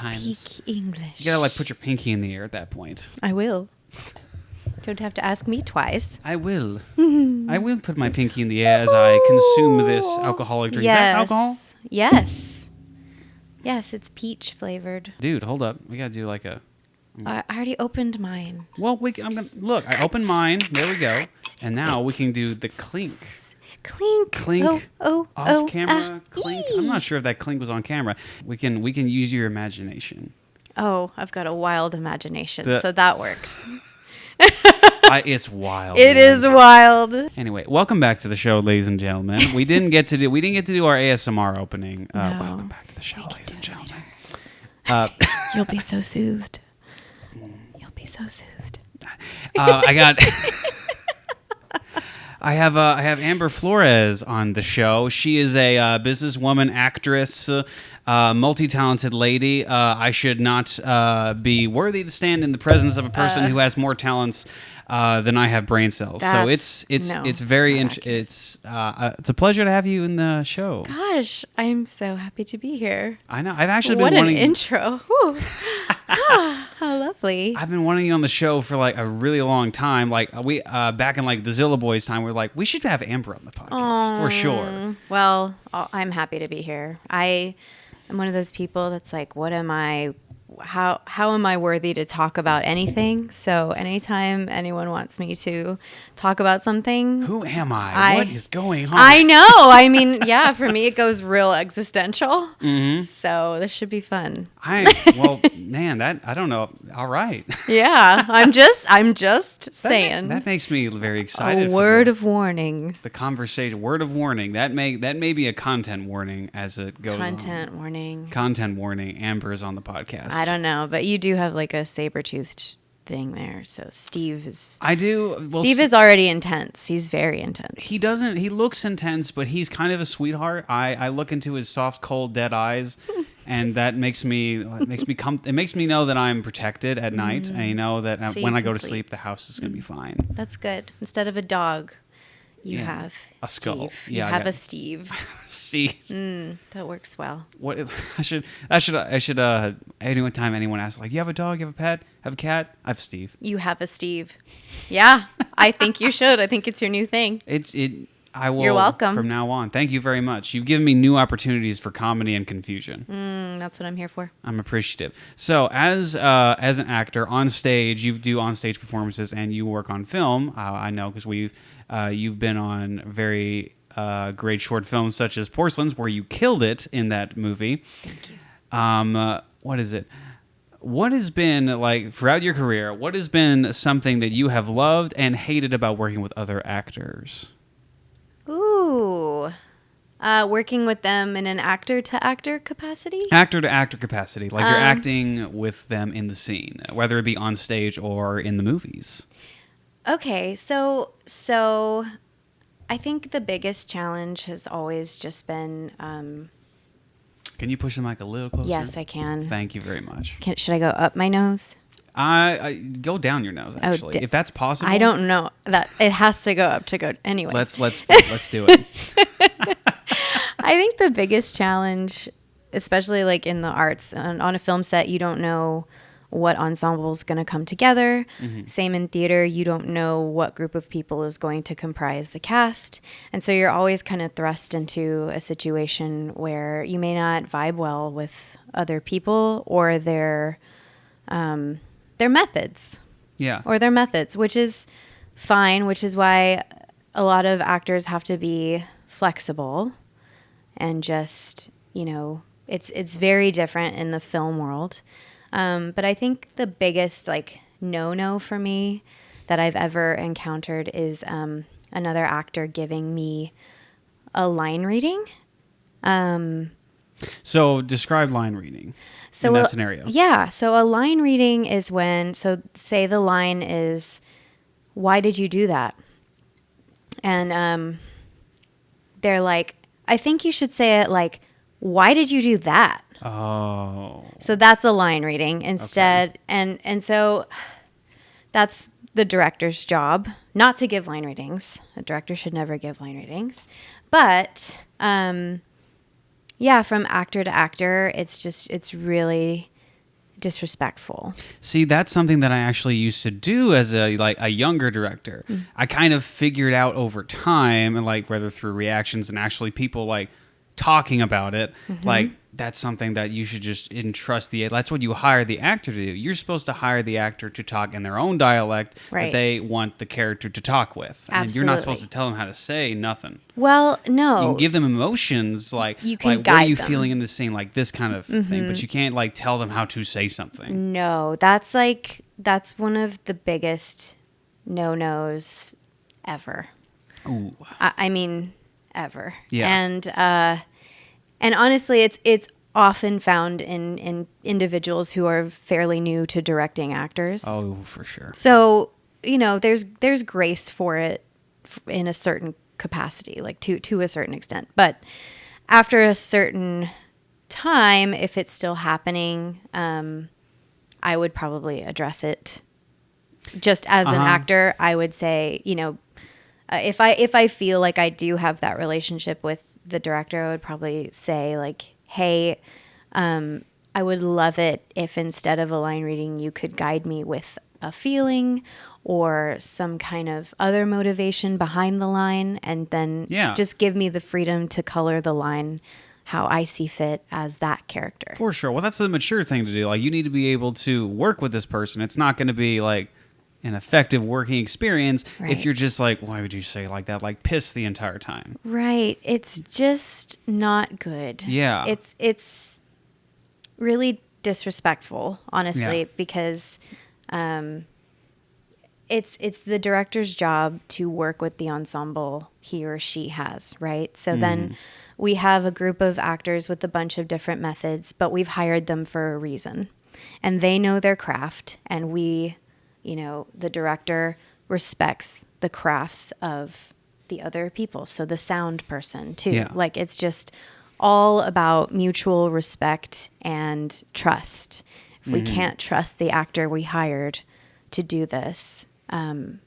sometimes. Speak English. You gotta like put your pinky in the air at that point. I will. Don't have to ask me twice. I will. I will put my pinky in the air as I consume this alcoholic drink. Yes. Is that alcohol? Yes. Yes, it's peach flavored. Dude, hold up. We gotta do like a... I already opened mine. Well, look, I opened mine. There we go. And now we can do the clink. Clink. Clink. Off camera. Clink. Ee. I'm not sure if that clink was on camera. We can use your imagination. Oh, I've got a wild imagination, so that works. It's wild. It is wild. Anyway, welcome back to the show, ladies and gentlemen. We didn't get to do our ASMR opening. No. Welcome back to the show, ladies and gentlemen. You'll be so soothed. You'll be so soothed. I have Amber Flores on the show. She is a businesswoman, actress, multi-talented lady. I should not be worthy to stand in the presence of a person who has more talents than I have brain cells. So it's very it's a pleasure to have you in the show. Gosh, I'm so happy to be here. I know. I've actually been wanting an intro. How lovely. I've been wanting you on the show for like a really long time. Like we back in like the Zilla Boys time, we were like, we should have Amber on the podcast for sure. Well, I'm happy to be here. I am one of those people that's like, what am I? How am I worthy to talk about anything? So anytime anyone wants me to talk about something, who am I? What is going on? I know. I mean, yeah, for me it goes real existential. Mm-hmm. So this should be fun. Man, I don't know. All right. Yeah, I'm just saying. That makes me very excited. A word of warning. The conversation. Word of warning. That may be a content warning as it goes. Content warning. Content warning. Amber is on the podcast. I don't know, but you do have like a saber-toothed thing there. So Steve is... I do. Well, Steve is already intense. He's very intense. He looks intense, but he's kind of a sweetheart. I look into his soft, cold, dead eyes, and that makes me know that I'm protected at night, and you know that when I go to sleep, the house is going to be fine. That's good. Instead of a dog, you have a skull. Steve. You have a Steve. Steve. That works well. What I should anytime anyone asks, like, you have a dog, you have a pet, have a cat, I have Steve. You have a Steve. Yeah, I think you should. I think it's your new thing. I will. You're welcome. From now on. Thank you very much. You've given me new opportunities for comedy and confusion. That's what I'm here for. I'm appreciative. So as an actor on stage, you do on-stage performances and you work on film. I know because you've been on very great short films such as Porcelains, where you killed it in that movie. Thank you. What is it? What has been, like, throughout your career, what has been something that you have loved and hated about working with other actors? Ooh. Working with them in an actor-to-actor capacity? Actor-to-actor capacity. Like you're acting with them in the scene, whether it be on stage or in the movies. Okay, so I think the biggest challenge has always just been... Can you push the mic a little closer? Yes, I can. Thank you very much. Should I go up my nose? I go down your nose, actually, if that's possible. I don't know that it has to go up to go. Anyway, let's do it. I think the biggest challenge, especially like in the arts, on a film set, you don't know what ensemble is going to come together. Mm-hmm. Same in theater, you don't know what group of people is going to comprise the cast, and so you're always kind of thrust into a situation where you may not vibe well with other people or their methods. Yeah. Or their methods, which is fine, which is why a lot of actors have to be flexible and just, it's very different in the film world. But I think the biggest no-no for me that I've ever encountered is another actor giving me a line reading. So describe line reading in that scenario. Yeah. So a line reading is when, say the line is, "Why did you do that?" And they're like, "I think you should say it like, why did you do that?" Oh. So that's a line reading instead. Okay. And so that's the director's job, not to give line readings. A director should never give line readings. But from actor to actor, it's really disrespectful. See, that's something that I actually used to do as a younger director. I kind of figured out over time, and like whether through reactions and actually people like talking about it, like that's something that you should just entrust that's what you hire the actor to do. You're supposed to hire the actor to talk in their own dialect that they want the character to talk with. And you're not supposed to tell them how to say nothing. Well, no. You can give them emotions like you can like guide what are you them. feeling in this scene, like this kind of thing, but you can't like tell them how to say something. No, that's one of the biggest no-nos ever. Ooh. I mean, ever. Yeah. And honestly, it's often found in individuals who are fairly new to directing actors. Oh, for sure. So, there's grace for it in a certain capacity, like to a certain extent. But after a certain time, if it's still happening, I would probably address it. Just as an actor, I would say, if I feel like I do have that relationship with the director, I would probably say like, hey, I would love it if instead of a line reading, you could guide me with a feeling or some kind of other motivation behind the line, and then just give me the freedom to color the line how I see fit as that character. For sure. Well, that's the mature thing to do. Like, you need to be able to work with this person. It's not going to be like an effective working experience if you're just like, why would you say like that? Like piss the entire time. Right. It's just not good. Yeah. It's really disrespectful, honestly, because it's the director's job to work with the ensemble he or she has, right? So then we have a group of actors with a bunch of different methods, but we've hired them for a reason. And they know their craft, and the director respects the crafts of the other people. So the sound person too. Yeah. Like, it's just all about mutual respect and trust. If we can't trust the actor we hired to do this, then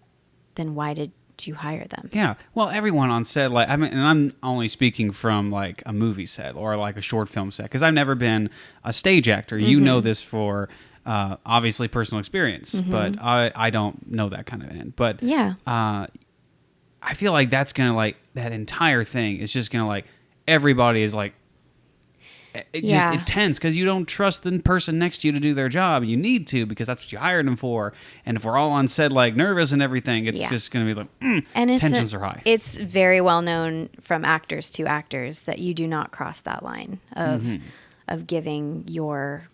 why did you hire them? Yeah. Well, everyone on set, like, I mean, and I'm only speaking from like a movie set or like a short film set, because I've never been a stage actor. You know this for obviously personal experience, but I don't know that kind of end. But I feel like that's gonna like that entire thing is just gonna like everybody is like just intense because you don't trust the person next to you to do their job. You need to, because that's what you hired them for. And if we're all on set like nervous and everything, it's just gonna be like and tensions are high. It's very well known from actors to actors that you do not cross that line of giving your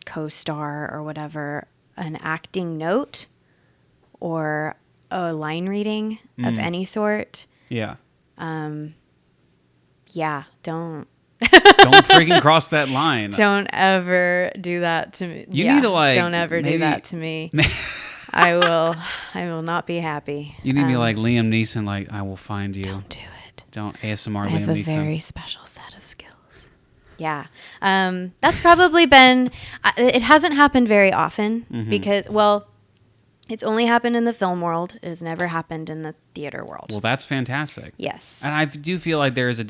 co-star or whatever an acting note or a line reading of any sort. Don't freaking cross that line. Don't ever do that to me. You need to like don't ever do that to me. I will not be happy. You need to be like Liam Neeson, like, I will find you. Don't do it. Don't ASMR I Liam have a Neeson. very special set of skills. Yeah. That's probably been, it hasn't happened very often because, well, it's only happened in the film world. It has never happened in the theater world. Well, that's fantastic. Yes. And I do feel like there is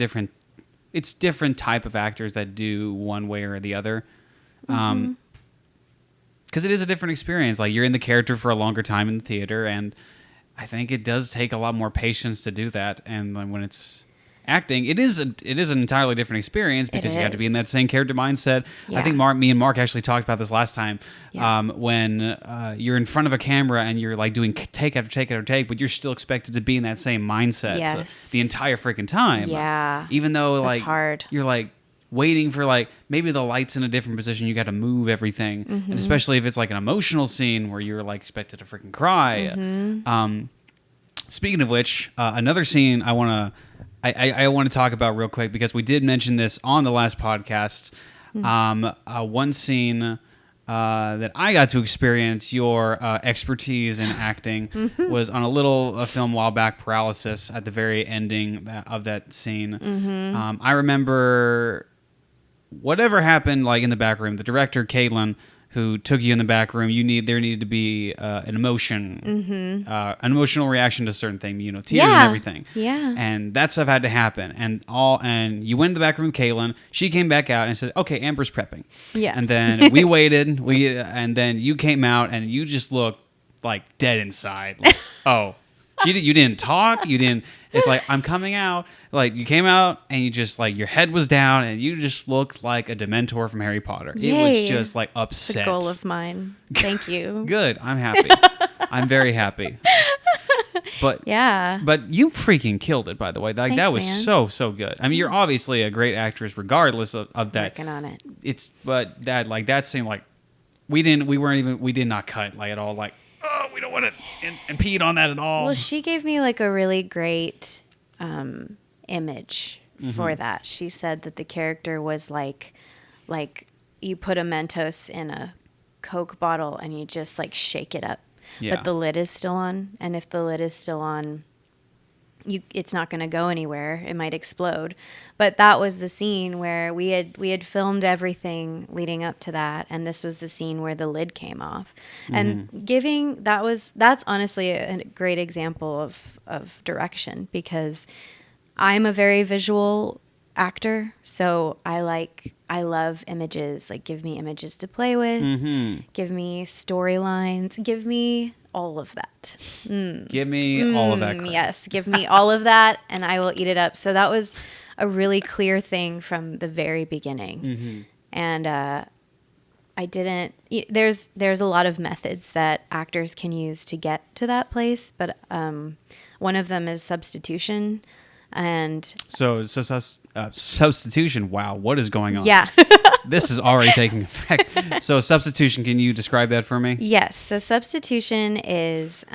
it's different type of actors that do one way or the other. Because it is a different experience. Like, you're in the character for a longer time in the theater, and I think it does take a lot more patience to do that. And then when it's acting, it is an entirely different experience because you have to be in that same character mindset. I think me and Mark actually talked about this last time. When you're in front of a camera and you're like doing take after take after take, but you're still expected to be in that same mindset the entire freaking time. Yeah. Even though like hard. You're like waiting for like maybe the light's in a different position, you got to move everything, and especially if it's like an emotional scene where you're like expected to freaking cry. Speaking of which, another scene I want to talk about real quick, because we did mention this on the last podcast. One scene that I got to experience your expertise in acting was on a film a while back, Paralysis, at the very ending of that scene. I remember whatever happened like in the back room, the director, Caitlin, who took you in the back room, there needed to be an emotional reaction to a certain thing, tears and everything. Yeah. And that stuff had to happen. And you went in the back room with Caitlin. She came back out and said, "Okay, Amber's prepping." Yeah. And then we waited. And then you came out and you just looked like dead inside. Like, oh, you didn't talk. You didn't. It's like, I'm coming out. Like, you came out and you just like, your head was down and you just looked like a Dementor from Harry Potter. Yay. It was just like upset. It's a goal of mine. Thank you. Good. I'm happy. I'm very happy. But yeah. But you freaking killed it, by the way. Like, Thanks, that was man. so good. I mean, you're obviously a great actress regardless of that. Working on it. But that seemed like we did not cut like at all. Like, oh, we don't want to impede on that at all. Well, she gave me like a really great image for that. She said that the character was like you put a Mentos in a Coke bottle and you just like shake it up, but the lid is still on. And if the lid is still on, it's not going to go anywhere. It might explode. But that was the scene where we had filmed everything leading up to that, and this was the scene where the lid came off. And that's honestly a great example of direction, because I'm a very visual actor, so I love images. Like, give me images to play with, give me storylines, give me all of that. Give me all of that crap. Yes, give me all of that and I will eat it up. So that was a really clear thing from the very beginning. And there's a lot of methods that actors can use to get to that place, but one of them is substitution. And so substitution, wow, what is going on? Yeah. This is already taking effect. So substitution, can you describe that for me? Yes. So substitution is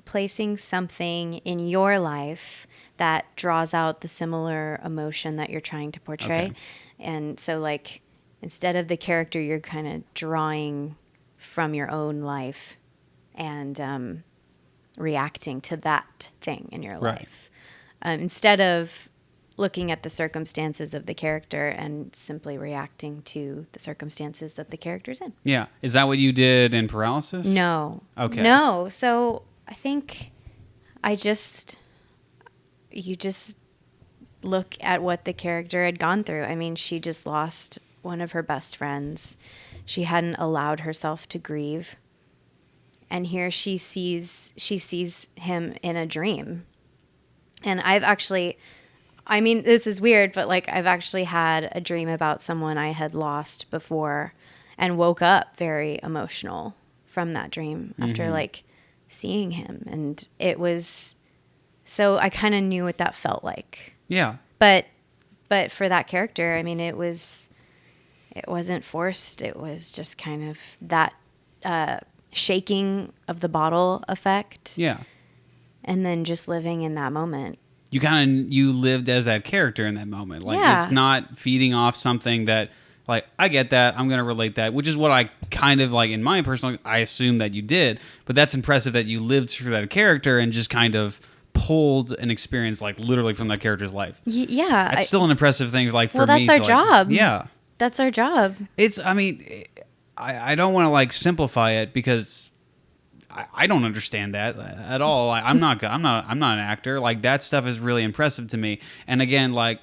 placing something in your life that draws out the similar emotion that you're trying to portray. Okay. And so, like, instead of the character, you're kind of drawing from your own life and reacting to that thing in your life. Instead of looking at the circumstances of the character and simply reacting to the circumstances that the character's in. Yeah. Is that what you did in Paralysis? No. Okay. No. So I think you just look at what the character had gone through. I mean, she just lost one of her best friends. She hadn't allowed herself to grieve. And here she sees him in a dream. And this is weird, but like, I've actually had a dream about someone I had lost before and woke up very emotional from that dream after like seeing him. And it was, so I kind of knew what that felt like. Yeah. But for that character, I mean, it wasn't forced. It was just kind of that shaking of the bottle effect. Yeah. And then just living in that moment. You lived as that character in that moment. Like, It's not feeding off something that, like, I get that, I'm going to relate that, which is what I kind of, like, in my personal, I assume that you did, but that's impressive that you lived through that character and just kind of pulled an experience, like, literally from that character's life. Yeah. That's still an impressive thing, like, for me. Well, that's our job. Yeah. That's our job. I don't want to, like, simplify it, because I don't understand that at all. I'm not an actor. Like, that stuff is really impressive to me. And again, like,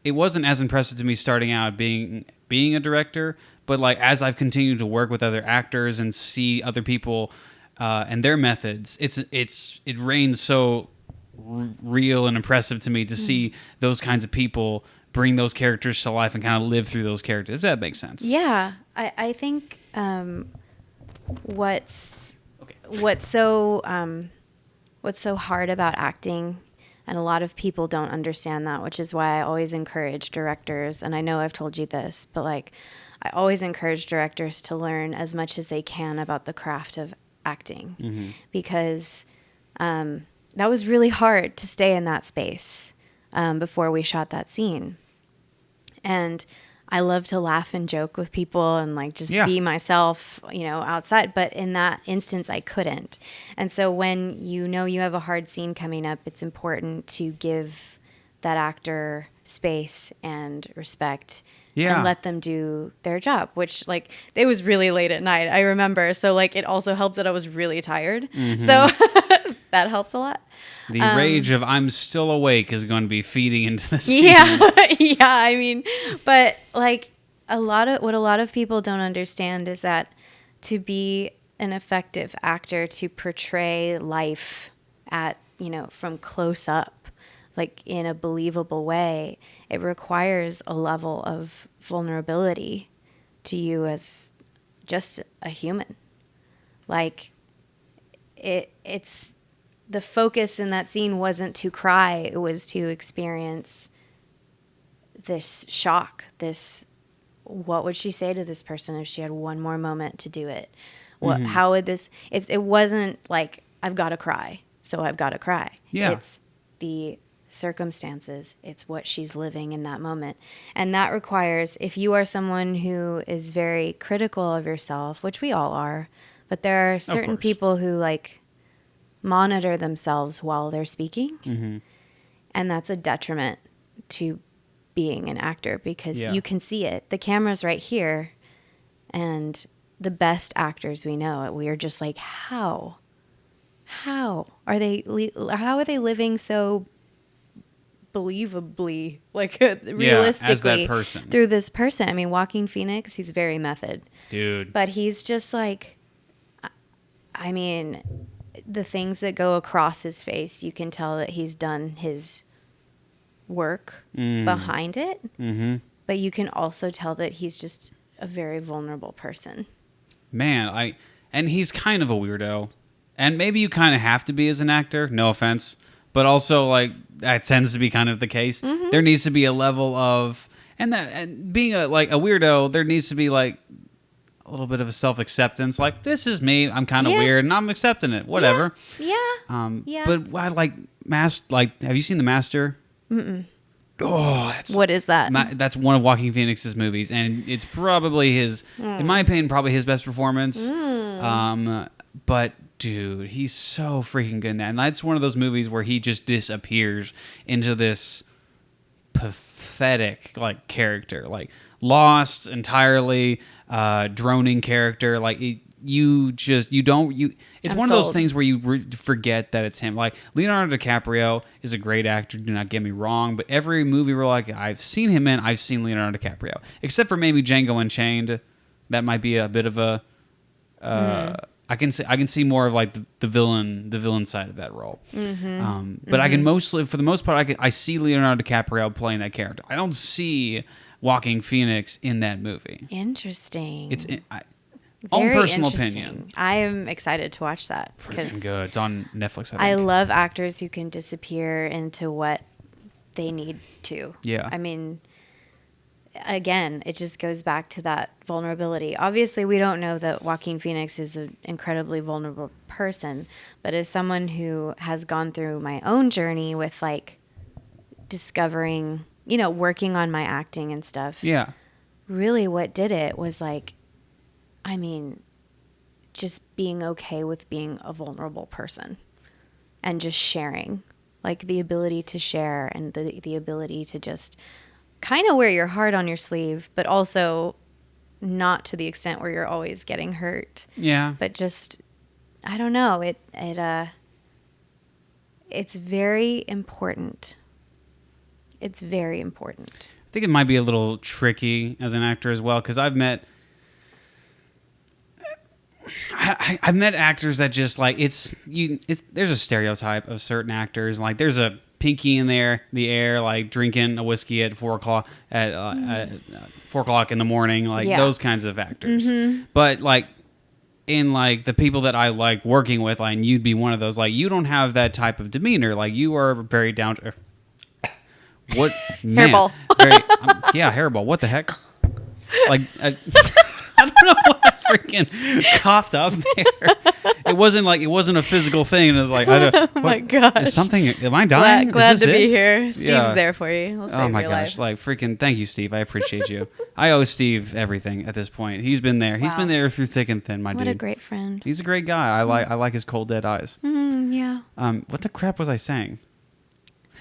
it wasn't as impressive to me starting out being a director, but like, as I've continued to work with other actors and see other people and their methods, it reigns so real and impressive to me to see those kinds of people bring those characters to life and kind of live through those characters. If that makes sense. Yeah, I think what's so hard about acting, and a lot of people don't understand that, which is why I always encourage directors, and I know I've told you this, but like, I always encourage directors to learn as much as they can about the craft of acting, because that was really hard to stay in that space before we shot that scene. And I love to laugh and joke with people and like just be myself, outside. But in that instance, I couldn't. And so when you have a hard scene coming up, it's important to give that actor space and respect Yeah. and let them do their job, which like it was really late at night, I remember. So like it also helped that I was really tired. So that helped a lot. The rage of I'm still awake is going to be feeding into the scene. Yeah. Yeah. I mean, but like a lot of people don't understand is that to be an effective actor, to portray life at, from close up, like in a believable way, it requires a level of vulnerability to you as just a human. Like it's the focus in that scene wasn't to cry, it was to experience this shock, this, what would she say to this person if she had one more moment to do it? How would this, it wasn't like, I've got to cry, so I've got to cry. Yeah. It's the circumstances. It's what she's living in that moment. And that requires, if you are someone who is very critical of yourself, which we all are, but there are certain people who like monitor themselves while they're speaking. And that's a detriment to being an actor because you can see it. The camera's right here. And the best actors we know, we are just like, how are they living so believably, like realistically as that person. Through this person? I mean, Joaquin Phoenix, he's very method, dude, but he's just like, I mean, the things that go across his face, you can tell that he's done his work behind it, but you can also tell that he's just a very vulnerable person. Man, and he's kind of a weirdo. And maybe you kind of have to be as an actor, no offense. But also, like, that tends to be kind of the case. There needs to be a level of... And being a weirdo, there needs to be, like, a little bit of a self-acceptance. Like, this is me. I'm kind of weird, and I'm accepting it. Whatever. Yeah. But I have you seen The Master? Oh, what is that? That's one of Joaquin Phoenix's movies, and it's probably his, in my opinion, probably his best performance. But dude, he's so freaking good in that, and that's one of those movies where he just disappears into this pathetic like character, like lost entirely, droning character, like. It's I'm one of those sold. things where you forget that it's him. Like, Leonardo DiCaprio is a great actor, do not get me wrong, but every movie we're like, I've seen him in, I've seen Leonardo DiCaprio. Except for maybe Django Unchained. That might be a bit of a... I can see more of like the villain side of that role. But I can for the most part, I see Leonardo DiCaprio playing that character. I don't see Joaquin Phoenix in that movie. Interesting. It's... own personal opinion. I am excited to watch that. Freaking good. It's on Netflix, I think. I love actors who can disappear into what they need to. Yeah. I mean, again, it just goes back to that vulnerability. Obviously, we don't know that Joaquin Phoenix is an incredibly vulnerable person, but as someone who has gone through my own journey with like discovering, working on my acting and stuff. Yeah. Really what did it was like, I mean, just being okay with being a vulnerable person and just sharing, like the ability to share and the ability to just kind of wear your heart on your sleeve, but also not to the extent where you're always getting hurt. Yeah. But just, I don't know. It's very important. It's very important. I think it might be a little tricky as an actor as well, because I've met actors that just like there's a stereotype of certain actors, like there's a pinky in the air, like drinking a whiskey at 4 o'clock at 4 o'clock in the morning, like those kinds of actors. But like in like the people that I like working with, like, and you'd be one of those, like you don't have that type of demeanor, like you are very down to what man, hairball. Hairball. What the heck? Like. I don't know what I freaking coughed up there. It wasn't a physical thing. And it was like, oh my gosh. Am I dying? Glad to be here. Steve's there for you. He'll Oh my your gosh. life. Like freaking, thank you, Steve. I appreciate you. I owe Steve everything at this point. He's been there. He's been there through thick and thin, my dude. What a great friend. He's a great guy. I like his cold dead eyes. Yeah. What the crap was I saying?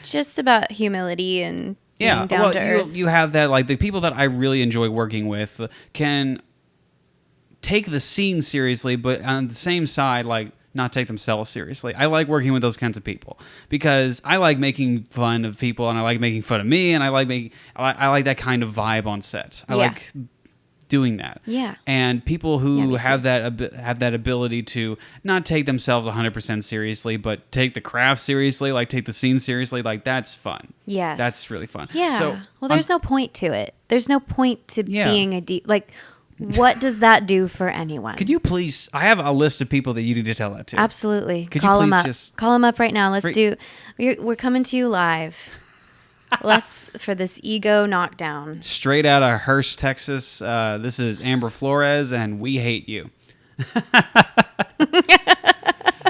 Just about humility and being down to earth. You have that, like, the people that I really enjoy working with can take the scene seriously, but on the same side, like, not take themselves seriously. I like working with those kinds of people because I like making fun of people, and I like making fun of me, and I like that kind of vibe on set. I like doing that. Yeah. And people who have that ability to not take themselves 100% seriously, but take the craft seriously, like take the scene seriously, like that's fun. Yes. That's really fun. Yeah. So, well, there's no point to it. There's no point to being a deep, like, what does that do for anyone? Could you please? I have a list of people that you need to tell that to. Absolutely. Could Call you them please up. just Call them up right now. We're coming to you live. For this ego knockdown. Straight out of Hearst, Texas. This is Amber Flores, and we hate you.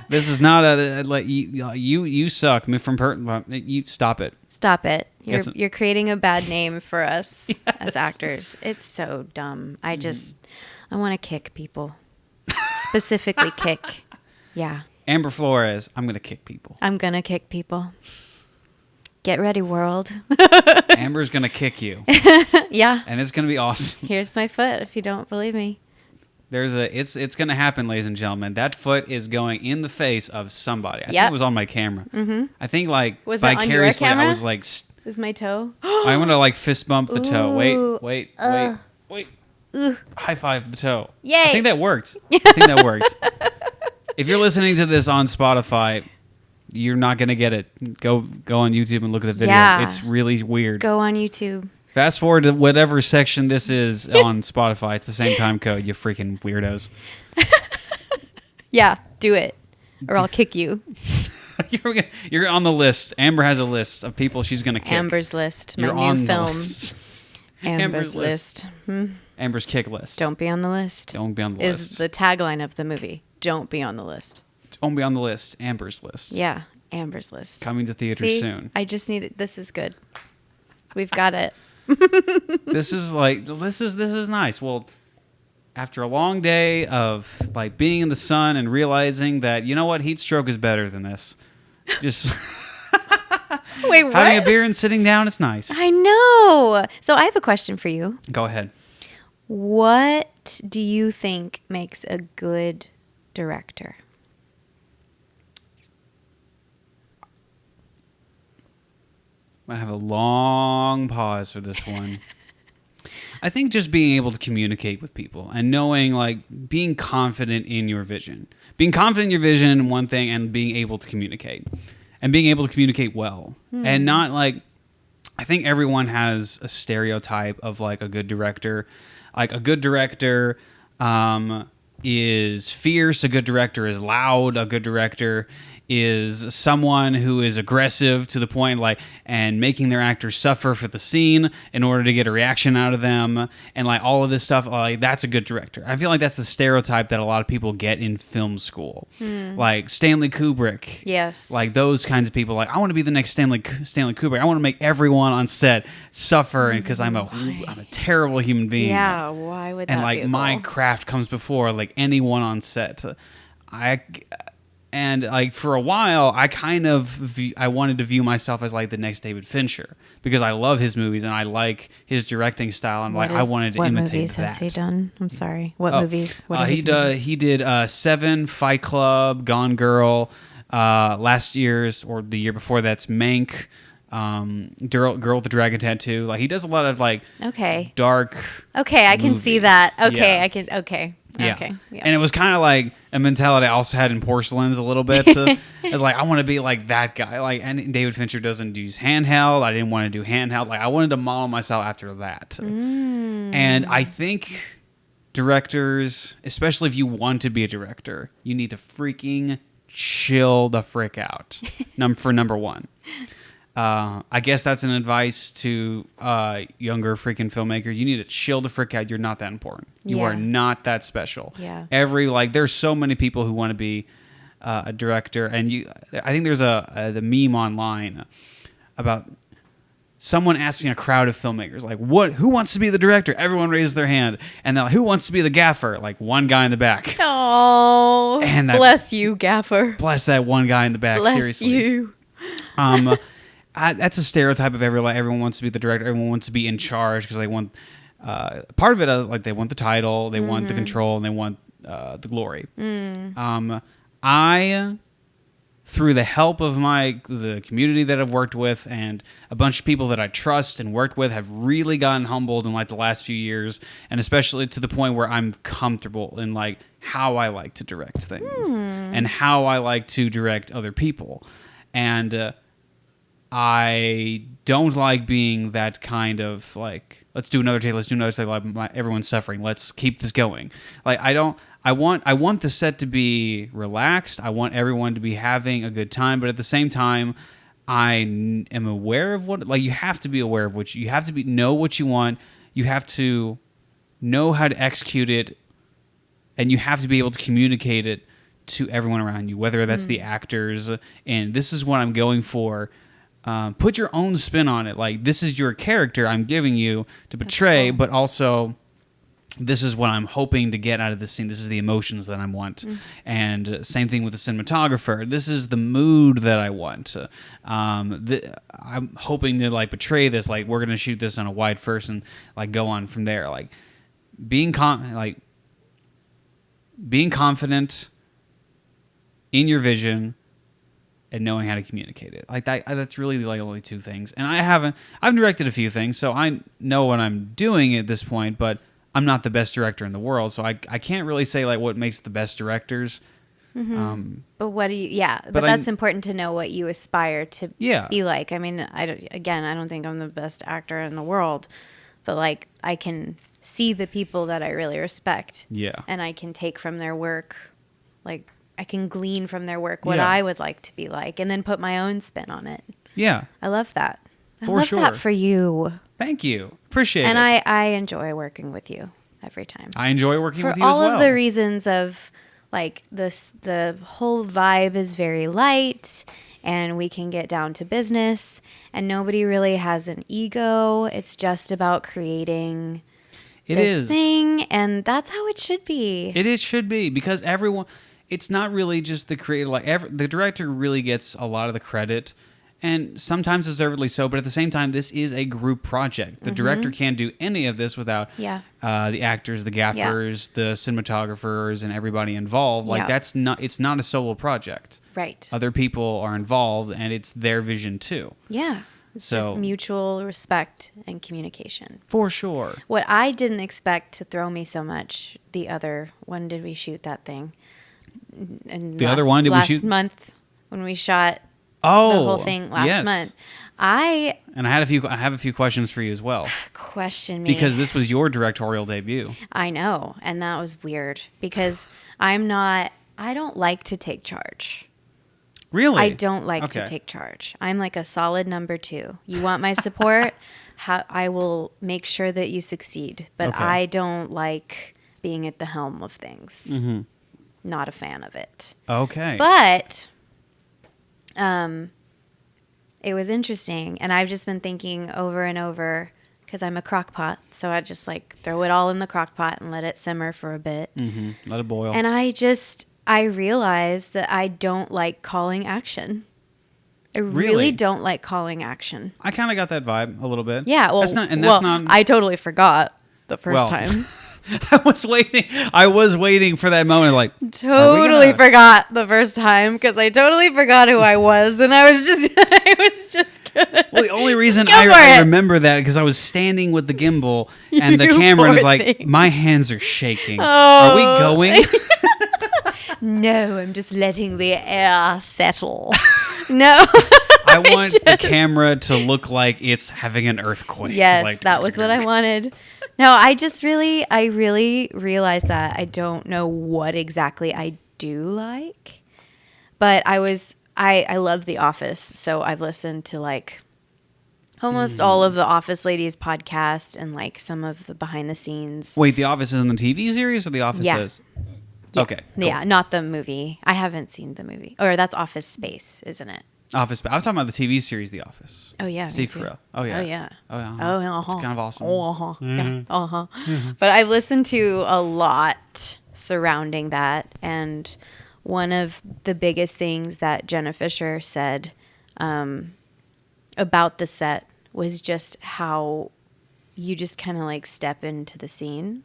This is not you suck. You stop it. Stop it. You're creating a bad name for us as actors. It's so dumb. I want to kick people. Specifically kick. Yeah. Amber Flores, I'm going to kick people. I'm going to kick people. Get ready, world. Amber's going to kick you. Yeah. And it's going to be awesome. Here's my foot if you don't believe me. It's going to happen, ladies and gentlemen. That foot is going in the face of somebody. I think it was on my camera. Mm-hmm. I think was vicariously on your camera? I was like... Is my toe? I want to like fist bump the toe. Ooh. Wait. Ooh. High five the toe. Yay. I think that worked. If you're listening to this on Spotify, you're not going to get it. Go on YouTube and look at the video. Yeah. It's really weird. Go on YouTube. Fast forward to whatever section this is on Spotify. It's the same time code, you freaking weirdos. Yeah, do it. Or I'll kick you. You're on the list. Amber has a list of people she's going to kick. Amber's list. You're my new on film. The list. Amber's list. Amber's kick list. Don't be on the list. Don't be on the list. list. Is the tagline of the movie. Don't be on the list. Don't be on the list. Amber's list. Yeah, Amber's list. Coming to theaters soon. I just need it. This is good. We've got it. This is nice. Well, after a long day of like being in the sun and realizing that, you know what, heat stroke is better than this. Just wait, what? Having a beer and sitting down is nice. I know. So I have a question for you. Go ahead. What do you think makes a good director? I'm going to have a long pause for this one. I think just being able to communicate with people and knowing, like, being confident in your vision. Being confident in your vision in one thing and being able to communicate. And being able to communicate well. And not, like, I think everyone has a stereotype of, like, a good director. Like, a good director is fierce. A good director is loud. A good director is someone who is aggressive to the point, like, and making their actors suffer for the scene in order to get a reaction out of them, and like all of this stuff. Like, that's a good director. I feel like that's the stereotype that a lot of people get in film school, like Stanley Kubrick. Yes, like those kinds of people. Like, I want to be the next Stanley Kubrick. I want to make everyone on set suffer, and because I'm a terrible human being. Yeah, why would that? And like be my craft comes before like anyone on set. And like for a while, I wanted to view myself as like the next David Fincher because I love his movies and I like his directing style, and I wanted to imitate that. What movies has he done? I'm sorry. What movies? He did Seven, Fight Club, Gone Girl. Last year's or the year before that's Mank. Girl with the Dragon Tattoo. Like, he does a lot of like dark. Okay, I can movies. see that. Okay, yeah. I can. Okay. Yeah. Okay. Yeah. And it was kind of like a mentality I also had in Porcelains a little bit. So it's like, I want to be like that guy. Like, and David Fincher doesn't use handheld. I didn't want to do handheld. Like, I wanted to model myself after that. And I think directors, especially if you want to be a director, you need to freaking chill the frick out. For number one. I guess that's an advice to younger freaking filmmakers. You need to chill the frick out. You're not that important. You are not that special. Yeah. There's so many people who want to be a director, and I think there's the meme online about someone asking a crowd of filmmakers, like, who wants to be the director? Everyone raises their hand, and they're like, who wants to be the gaffer? Like, one guy in the back. Oh, bless you, gaffer. Bless that one guy in the back. Bless seriously. you. that's a stereotype of everyone wants to be the director. Everyone wants to be in charge because they want part of it is like they want the title, they want the control, and they want the glory. I, through the help of the community that I've worked with and a bunch of people that I trust and worked with, have really gotten humbled in like the last few years, and especially to the point where I'm comfortable in like how I like to direct things and how I like to direct other people. And I don't like being that kind of like, let's do another take, like everyone's suffering, let's keep this going. Like I want the set to be relaxed. I want everyone to be having a good time, but at the same time, I am aware of what, like, you have to be aware of what you have to know what you want. You have to know how to execute it, and you have to be able to communicate it to everyone around you, whether that's the actors, and this is what I'm going for. Put your own spin on it. Like, this is your character I'm giving you to portray, but also this is what I'm hoping to get out of this scene. This is the emotions that I want. And same thing with the cinematographer. This is the mood that I want. I'm hoping to like portray this. Like, we're going to shoot this on a wide first and like go on from there. Like being confident in your vision and knowing how to communicate it. Like that's really like only two things. And I've directed a few things, so I know what I'm doing at this point, but I'm not the best director in the world, so I can't really say like what makes the best directors. But what do you? Yeah, but that's important to know what you aspire to be like. I mean, I don't think I'm the best actor in the world, but like I can see the people that I really respect. Yeah, and I can take from their work, like I can glean from their work what I would like to be like, and then put my own spin on it. Yeah, I love that. I love that for you. Thank you. Appreciate it. And I enjoy working with you every time. I enjoy working with you as well. For all of the reasons of, like, the whole vibe is very light, and we can get down to business, and nobody really has an ego. It's just about creating this thing, and that's how it should be. It should be, because everyone... It's not really just the creator. Like the director really gets a lot of the credit, and sometimes deservedly so, but at the same time, this is a group project. The director can't do any of this without the actors, the gaffers, the cinematographers, and everybody involved. Like it's not a solo project. Right. Other people are involved, and it's their vision too. Yeah. It's just mutual respect and communication. For sure. What I didn't expect to throw me so much, when did we shoot that thing? And last month when we shot the whole thing last month. I have a few questions for you as well. Question me. Because this was your directorial debut. I know, and that was weird because I don't like to take charge. Really? I don't like to take charge. I'm like a solid number 2. You want my support? I will make sure that you succeed, but I don't like being at the helm of things. Mm-hmm. Not a fan of it. Okay. But it was interesting, and I've just been thinking over and over, because I'm a crock pot, so I just like throw it all in the crock pot and let it simmer for a bit. Mm-hmm. Let it boil. And I realized that I don't like calling action. I really don't like calling action. I kind of got that vibe a little bit. Yeah, I totally forgot the first time. I was waiting for that moment. Like, totally forgot the first time because I totally forgot who I was, and I was just gonna. Well, the only reason I remember that because I was standing with the gimbal and the camera, and it's like my hands are shaking. Oh. Are we going? No, I'm just letting the air settle. No. I want the camera to look like it's having an earthquake. Yes, that was what I wanted. No, I really realized that I don't know what exactly I do like, but I love The Office, so I've listened to like almost all of the Office Ladies podcast and like some of the behind the scenes. Wait, The Office is in the TV series or The Office is? Yeah. Okay. Cool. Yeah, not the movie. I haven't seen the movie. Or that's Office Space, isn't it? Office. I was talking about the TV series, The Office. Oh yeah, Steve Carell. Oh yeah. Oh yeah. Oh yeah. Oh yeah. It's kind of awesome. Oh yeah. But I've listened to a lot surrounding that, and one of the biggest things that Jenna Fisher said about the set was just how you just kind of like step into the scene.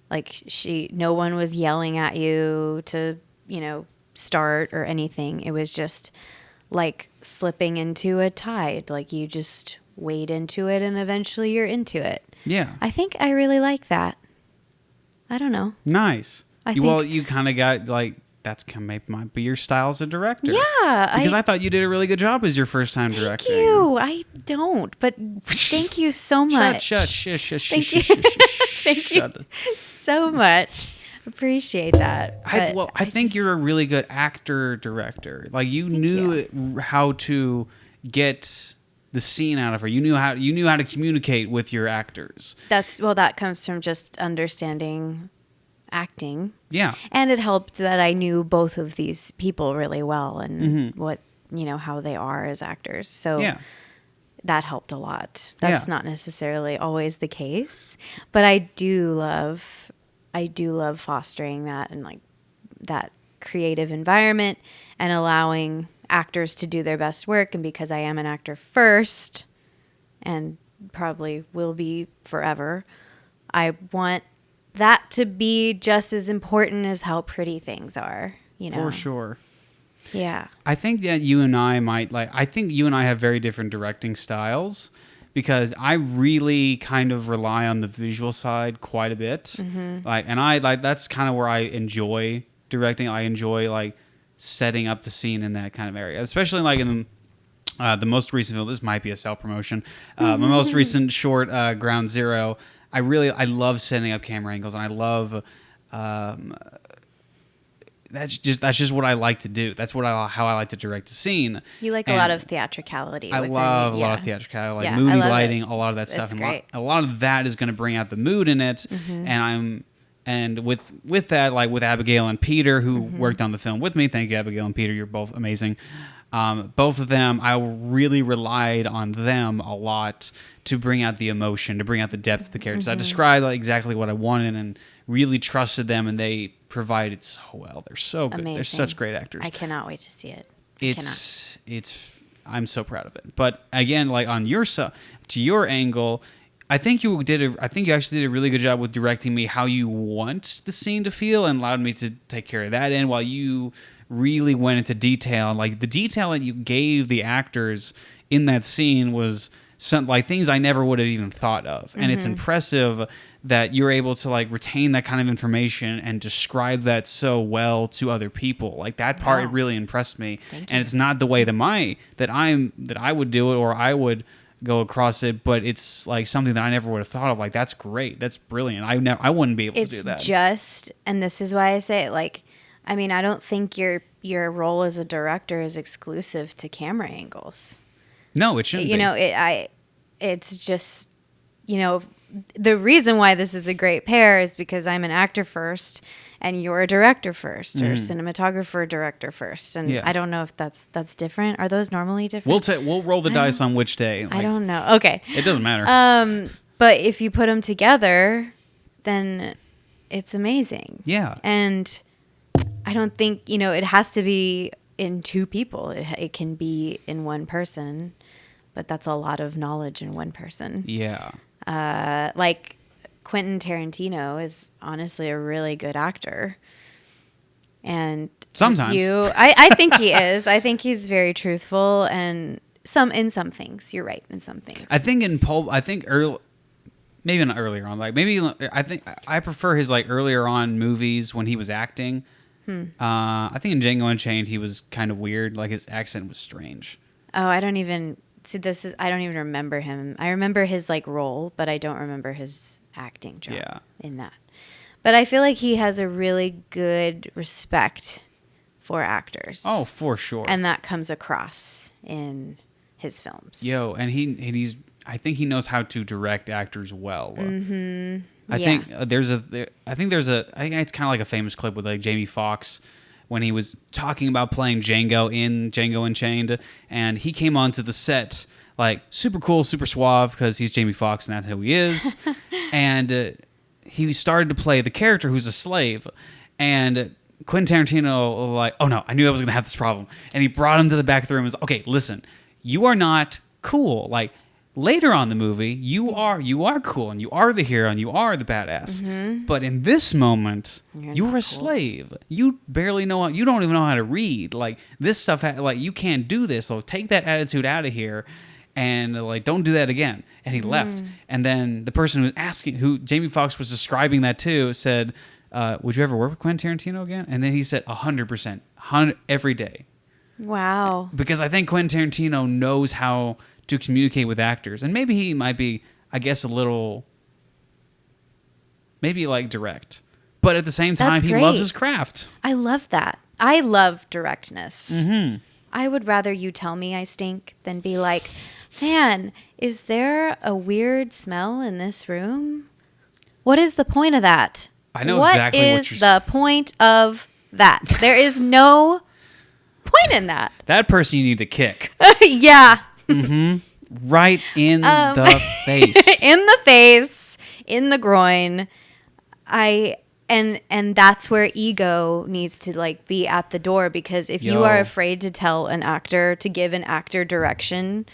Like no one was yelling at you to, start or anything. It was just like slipping into a tide. Like you just wade into it and eventually you're into it. Yeah. I think I really like that. I don't know. Nice. I you kind of got like, that's kind of might be your style as a director. Yeah. Because I thought you did a really good job as your first time directing. Thank you. I don't, but thank you so much. Thank you. Thank you so much. Appreciate that. I think you're a really good actor director. Like you knew how to get the scene out of her. You knew how to communicate with your actors. That comes from just understanding acting. Yeah. And it helped that I knew both of these people really well and what, how they are as actors. So that helped a lot. That's not necessarily always the case, but I do love fostering that and like that creative environment and allowing actors to do their best work. And because I am an actor first and probably will be forever, I want that to be just as important as how pretty things are, For sure. Yeah. I think that you and I have very different directing styles because I really kind of rely on the visual side quite a bit. Mm-hmm. That's kind of where I enjoy directing. I enjoy like setting up the scene in that kind of area, especially like in the most recent film. This might be a self promotion. My most recent short, Ground Zero. I love setting up camera angles, and I love that's just what I like to do. That's how I like to direct a scene. You like a lot of theatricality. I love a lot of theatricality, like moody lighting, a lot of that stuff. It's great. A lot of that is going to bring out the mood in it. Mm-hmm. And with that, like with Abigail and Peter, who worked on the film with me. Thank you, Abigail and Peter. You're both amazing. Both of them, I really relied on them a lot to bring out the emotion, to bring out the depth of the characters. I described exactly what I wanted and really trusted them, and they provided so well. They're so good. Amazing. They're such great actors. I cannot wait to see it. I'm so proud of it. But again, like on your side, to your angle, I think you actually did a really good job with directing me how you want the scene to feel and allowed me to take care of that end while you really went into detail. Like the detail that you gave the actors in that scene was like things I never would have even thought of. And it's impressive that you're able to like retain that kind of information and describe that so well to other people. Like that part really impressed me. Thank and you. It's not the way that I would do it or I would go across it, but it's like something that I never would have thought of. Like that's great. That's brilliant. I wouldn't be able to do that. It's just, and this is why I say it, like, I mean, I don't think your role as a director is exclusive to camera angles. No, it shouldn't be. It's just, the reason why this is a great pair is because I'm an actor first and you're a director first or cinematographer director first. And I don't know if that's different. Are those normally different? We'll roll the dice on which day. I don't know. Okay. It doesn't matter. But if you put them together, then it's amazing. Yeah. And I don't think, it has to be in two people. It can be in one person, but that's a lot of knowledge in one person. Yeah. Like Quentin Tarantino is honestly a really good actor. And sometimes I think he is. I think he's very truthful and in some things. You're right. In some things. I think maybe not earlier on. Like maybe I think I prefer his like earlier on movies when he was acting. I think in Django Unchained he was kind of weird. Like his accent was strange. Oh, I don't even remember him. I remember his like role, but I don't remember his acting job in that. But I feel like he has a really good respect for actors. Oh, for sure. And that comes across in his films. And I think he knows how to direct actors well. Mm-hmm. I think it's kind of like a famous clip with like Jamie Foxx when he was talking about playing Django in Django Unchained, and he came onto the set like super cool, super suave because he's Jamie Foxx and that's who he is, and he started to play the character who's a slave, and Quentin Tarantino was like, oh no, I knew I was gonna have this problem, and he brought him to the back of the room and was like, okay, listen. you are not cool. Like later on in the movie, you are cool and you are the hero and you are the badass. But in this moment, you're a slave. You barely know you don't even know how to read. Like this stuff, like you can't do this. So take that attitude out of here, and like don't do that again. And he left. And then the person who was asking, who Jamie Foxx was describing that to, said, "Would you ever work with Quentin Tarantino again?" And then he said, 100%, every day. Wow. Because I think Quentin Tarantino knows how to communicate with actors. And maybe he might be, I guess, a little, maybe like direct. But at the same time, he loves his craft. I love that. I love directness. I would rather you tell me I stink than be like, man, is there a weird smell in this room? What is the point of that? I know exactly what you're saying. What is the point of that? There is no point in that. That person you need to kick. Yeah. Right in the face. In the face, in the groin. And that's where ego needs to like be at the door, because if you are afraid to tell an actor, to give an actor direction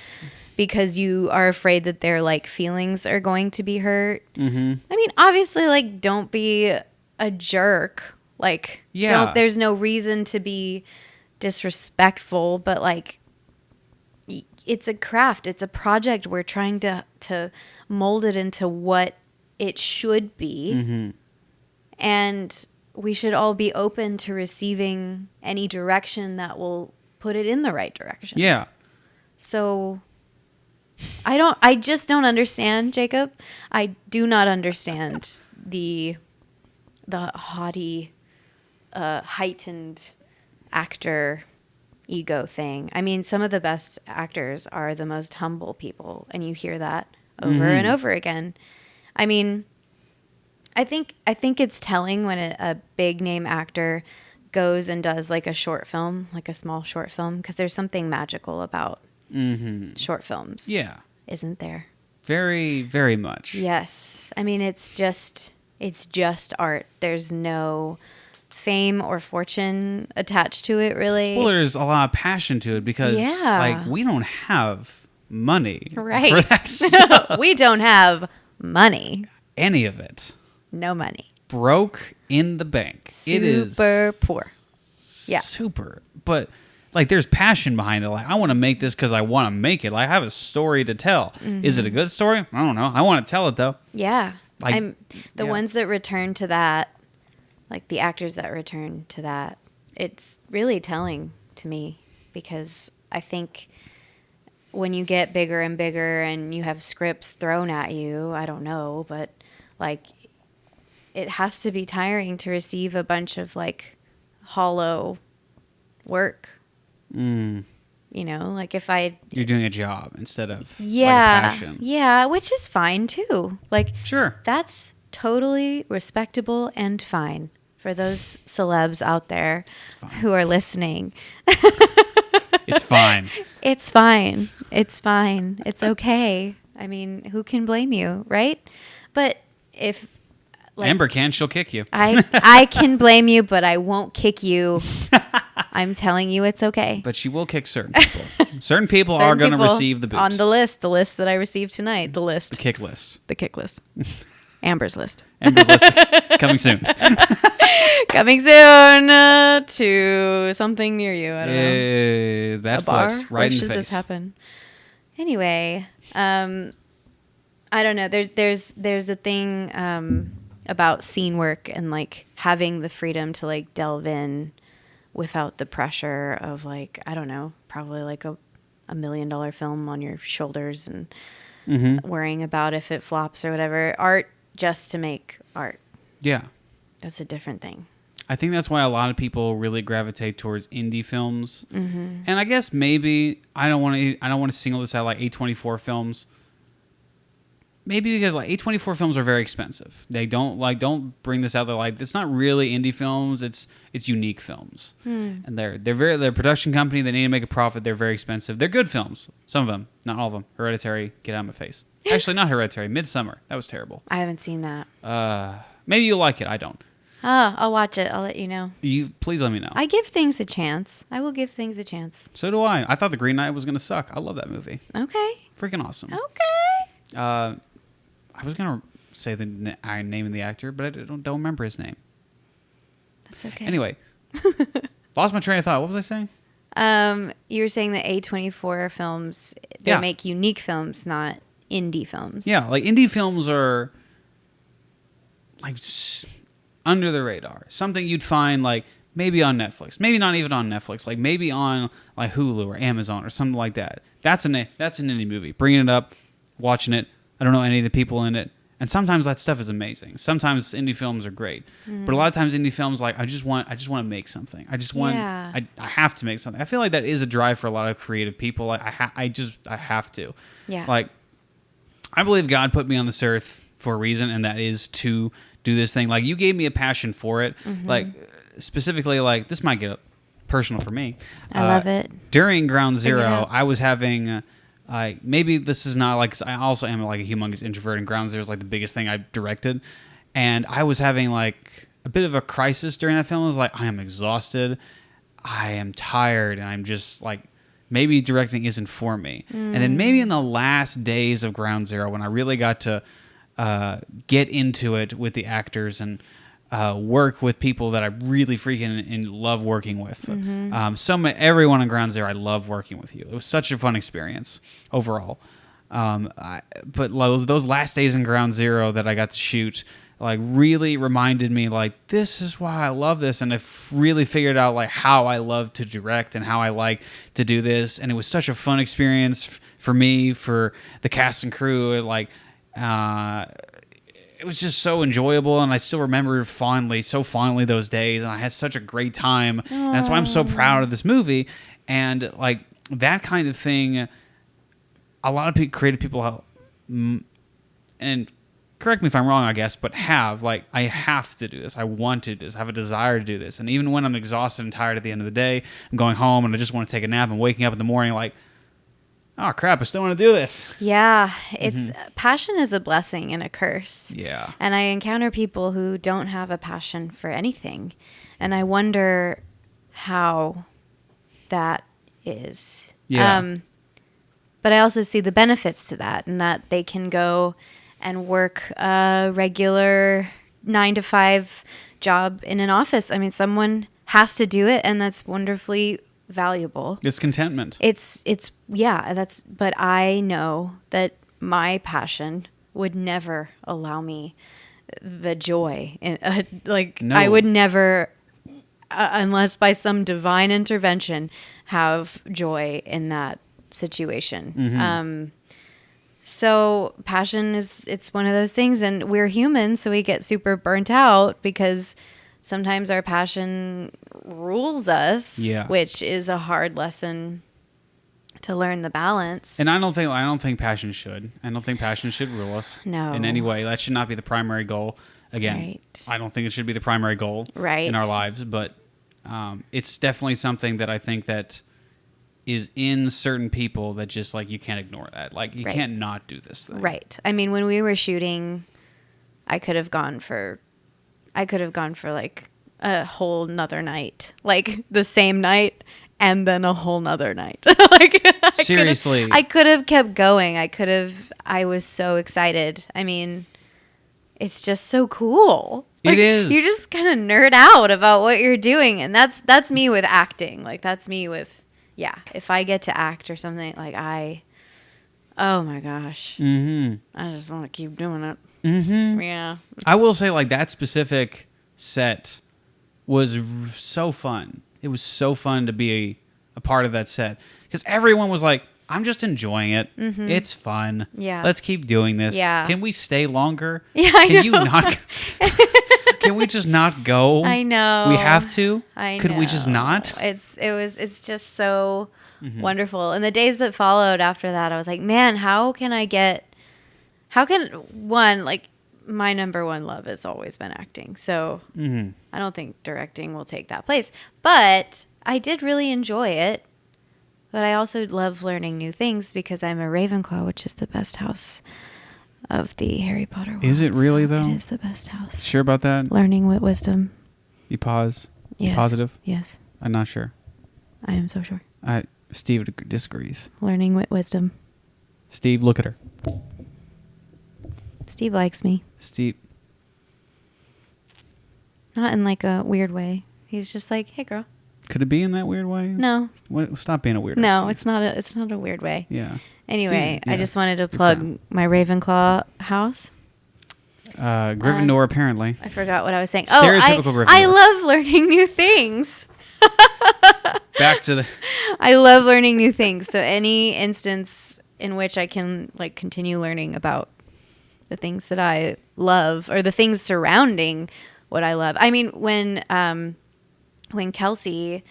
because you are afraid that their like feelings are going to be hurt. I mean, obviously, like, don't be a jerk. Like, there's no reason to be disrespectful, but like, it's a craft. It's a project. We're trying to mold it into what it should be. And we should all be open to receiving any direction that will put it in the right direction. Yeah. So I just don't understand, Jacob. I do not understand the haughty, heightened actor ego thing. I mean, some of the best actors are the most humble people, and you hear that over and over again. I mean, I think it's telling when a big name actor goes and does like a short film, like a small short film, because there's something magical about short films. Yeah. Isn't there? Very, very much. Yes. I mean, it's just art. There's no fame or fortune attached to it, really. Well, there's a lot of passion to it because like we don't have money for that stuff. We don't have money. Any of it. No money. Broke in the bank. It is super poor. Yeah. Super. But like there's passion behind it. Like I want to make this because I want to make it. Like I have a story to tell. Is it a good story? I don't know. I want to tell it though. Yeah. Like the ones that return to that, like the actors that return to that, it's really telling to me, because I think when you get bigger and bigger and you have scripts thrown at you, I don't know, but like it has to be tiring to receive a bunch of like hollow work. You know, like if you're doing a job instead of like a passion. Yeah, which is fine too. Like, sure, that's totally respectable and fine for those celebs out there who are listening. It's fine. It's fine. It's fine. It's okay. I mean, who can blame you, right? But if like, Amber can, she'll kick you. I can blame you, but I won't kick you. I'm telling you, it's okay. But she will kick certain people. Certain people are going to receive the boot. On the list that I received tonight, the list. The kick list. The kick list. Amber's list. Amber's list. Coming soon. Coming soon to something near you. I don't know. That a bar? right Where in the should face. This happen? Anyway, I don't know. There's a thing about scene work and like having the freedom to like delve in without the pressure of like, I don't know, probably like a $1 million film on your shoulders and worrying about if it flops or whatever. Art just to make art. Yeah. That's a different thing. I think that's why a lot of people really gravitate towards indie films. And I guess maybe I don't want to single this out like A24 films. Maybe because like A24 films are very expensive. They don't bring this out. They're like, it's not really indie films. It's unique films. And they're a production company. They need to make a profit. They're very expensive. They're good films. Some of them, not all of them. Hereditary, get out of my face. Actually, not Hereditary. Midsummer. That was terrible. I haven't seen that. Maybe you'll like it. I don't. Oh, I'll watch it. I'll let you know. You please let me know. I give things a chance. I will give things a chance. So do I. I thought The Green Knight was gonna suck. I love that movie. Okay. Freaking awesome. Okay. I was gonna say the name of the actor, but I don't remember his name. That's okay. Anyway, lost my train of thought. What was I saying? You were saying that A24 films, they Yeah. make unique films, not indie films. Yeah, like indie films are like under the radar. Something you'd find like maybe on Netflix, maybe not even on Netflix, like maybe on like Hulu or Amazon or something like that. That's an indie movie. Bringing it up, watching it. I don't know any of the people in it, and sometimes that stuff is amazing. Sometimes indie films are great, but a lot of times indie films like I just want to make something. I just want I have to make something. I feel like that is a drive for a lot of creative people. Like I have to. Yeah. Like I believe God put me on this earth for a reason, and that is to do this thing. Like you gave me a passion for it. Like specifically, like this might get personal for me. I love it. During Ground Zero, I was having maybe this is not like 'cause I also am like a humongous introvert, and Ground Zero is like the biggest thing I directed, and I was having like a bit of a crisis during that film. I was like, I am exhausted, I am tired, and I'm just like, maybe directing isn't for me. And then maybe in the last days of Ground Zero, when I really got to get into it with the actors and work with people that I really freaking love working with. Everyone on Ground Zero, I love working with you. It was such a fun experience overall. But those last days in Ground Zero that I got to shoot, like really reminded me like this is why I love this, and I really figured out like how I love to direct and how I like to do this, and it was such a fun experience for me, for the cast and crew. It was just so enjoyable, and I still remember so fondly those days, and I had such a great time. And that's why I'm so proud of this movie. And like that kind of thing, a lot of creative people, and correct me if I'm wrong, I guess, but I have to do this. I want to do this. I have a desire to do this. And even when I'm exhausted and tired at the end of the day, I'm going home and I just want to take a nap and waking up in the morning like, oh crap, I still want to do this. Yeah, it's passion is a blessing and a curse. Yeah. And I encounter people who don't have a passion for anything, and I wonder how that is. Yeah. But I also see the benefits to that, and that they can go and work a regular 9-to-5 job in an office. I mean, someone has to do it, and that's wonderfully valuable. It's contentment. But I know that my passion would never allow me the joy. No. I would never, unless by some divine intervention, have joy in that situation. So passion it's one of those things, and we're human, so we get super burnt out because sometimes our passion rules us, which is a hard lesson to learn the balance. And I don't think passion should. I don't think passion should rule us. No. In any way. That should not be the primary goal. Again, Right. I don't think it should be the primary goal Right. in our lives, but it's definitely something that I think that is in certain people that just like you can't ignore that. Like you Right. can't not do this thing. Right. I mean, when we were shooting, I could have gone for like a whole nother night, like the same night and then a whole nother night. Seriously. I could have kept going. I was so excited. I mean, it's just so cool. It is. You just kind of nerd out about what you're doing. And that's me with acting. Like that's me with, if I get to act or something, like oh my gosh. I just want to keep doing it. Yeah. I will say like that specific set was so fun. It was so fun to be a part of that set because everyone was like, I'm just enjoying it. It's fun. Yeah. Let's keep doing this. Yeah. Can we stay longer? Yeah, I know. You not? Can we just not go? I know. We have to. Could we just not? It's just so wonderful. And the days that followed after that, I was like, man, my number one love has always been acting. So I don't think directing will take that place. But I did really enjoy it. But I also love learning new things because I'm a Ravenclaw, which is the best house of the Harry Potter world. Is it really, though? It is the best house. Sure about that? Learning with wisdom. You pause. Yes. You positive? Yes. I'm not sure. I am so sure. Steve disagrees. Learning with wisdom. Steve, look at her. Steve likes me. Steve. Not in like a weird way. He's just like, hey, girl. Could it be in that weird way? No. Stop being a weirdo. No, Steve. it's not a weird way. Yeah. Anyway, Steve, I just wanted to plug my Ravenclaw house. Gryffindor, apparently. I forgot what I was saying. Stereotypical Gryffindor. I love learning new things. Back to the... I love learning new things. So any instance in which I can like continue learning about the things that I love or the things surrounding what I love. I mean, when Kelsey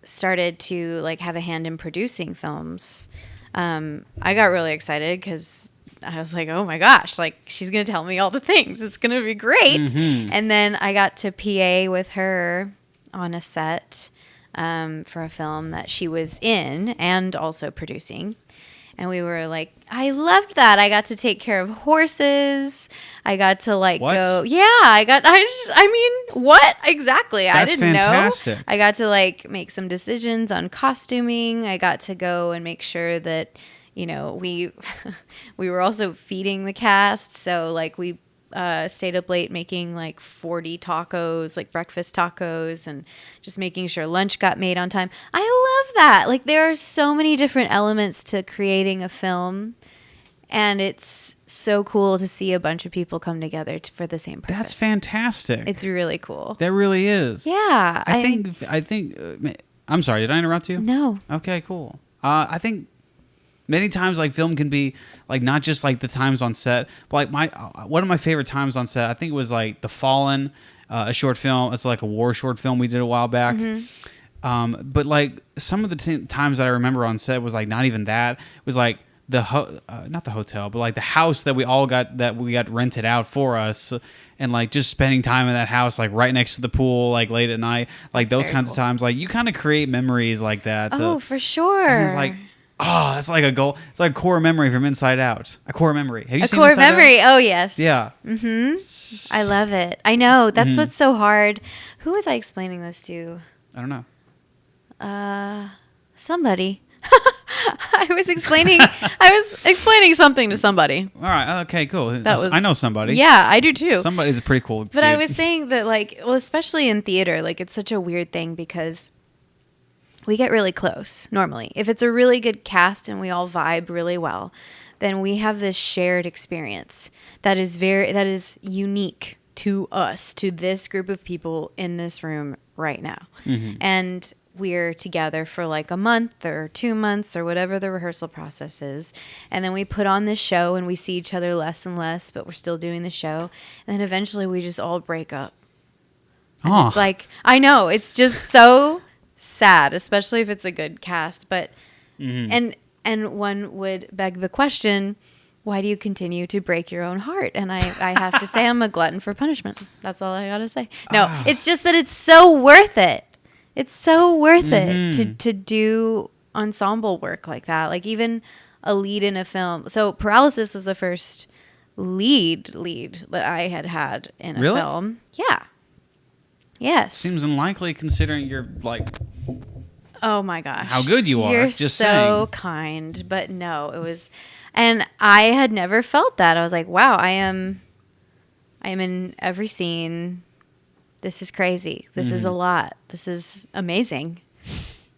started to like have a hand in producing films, I got really excited because I was like, oh my gosh, like she's going to tell me all the things. It's going to be great. Mm-hmm. And then I got to PA with her on a set for a film that she was in and also producing. And we were like, I loved that. I got to take care of horses. I got to like go. Yeah, I mean, what exactly? That's I didn't fantastic. know. I got to like make some decisions on costuming. I got to go and make sure that, you know, we were also feeding the cast. So like we stayed up late making like 40 tacos, like breakfast tacos, and just making sure lunch got made on time. I love that. Like there are so many different elements to creating a film, and it's so cool to see a bunch of people come together for the same purpose. That's fantastic. It's really cool. That really is. Yeah. I think I'm sorry, did I interrupt you? No. Okay, cool. I think many times like film can be like not just like the times on set, but like one of my favorite times on set, I think it was like The Fallen, a short film. It's like a war short film we did a while back. Mm-hmm. But like some of the times that I remember on set was like not even that. It was like not the hotel, but like the house that we got rented out for us, and like just spending time in that house, like right next to the pool, like late at night, like those kinds of times, like you kind of create memories like that. Oh, for sure. And it's like, oh, that's like a goal. It's like a core memory from Inside Out. A core memory. Have you seen core Inside memory? Out? Oh, yes. Yeah. Mm-hmm. I love it. I know. That's what's so hard. Who was I explaining this to? I don't know. Somebody. I was explaining something to somebody. All right. Okay, cool. I know somebody. Yeah, I do too. Somebody's a pretty cool dude. But I was saying that like, well, especially in theater, like it's such a weird thing because we get really close normally. If it's a really good cast and we all vibe really well, then we have this shared experience that is unique to us, to this group of people in this room right now. Mm-hmm. And we're together for like a month or 2 months or whatever the rehearsal process is. And then we put on this show and we see each other less and less, but we're still doing the show. And then eventually we just all break up. And it's like, I know, it's just so sad, especially if it's a good cast. But and one would beg the question, why do you continue to break your own heart? And I have to say I'm a glutton for punishment. That's all I gotta say. No, it's just that it's so worth it. It's so worth it to do ensemble work like that. Like even a lead in a film. So Paralysis was the first lead that I had in a film. Yeah. Yes. Seems unlikely considering you're like... Oh my gosh. How good you are. You're just so saying. kind. But no, it was... And I had never felt that. I was like, wow, I am in every scene. This is crazy. This is a lot. This is amazing.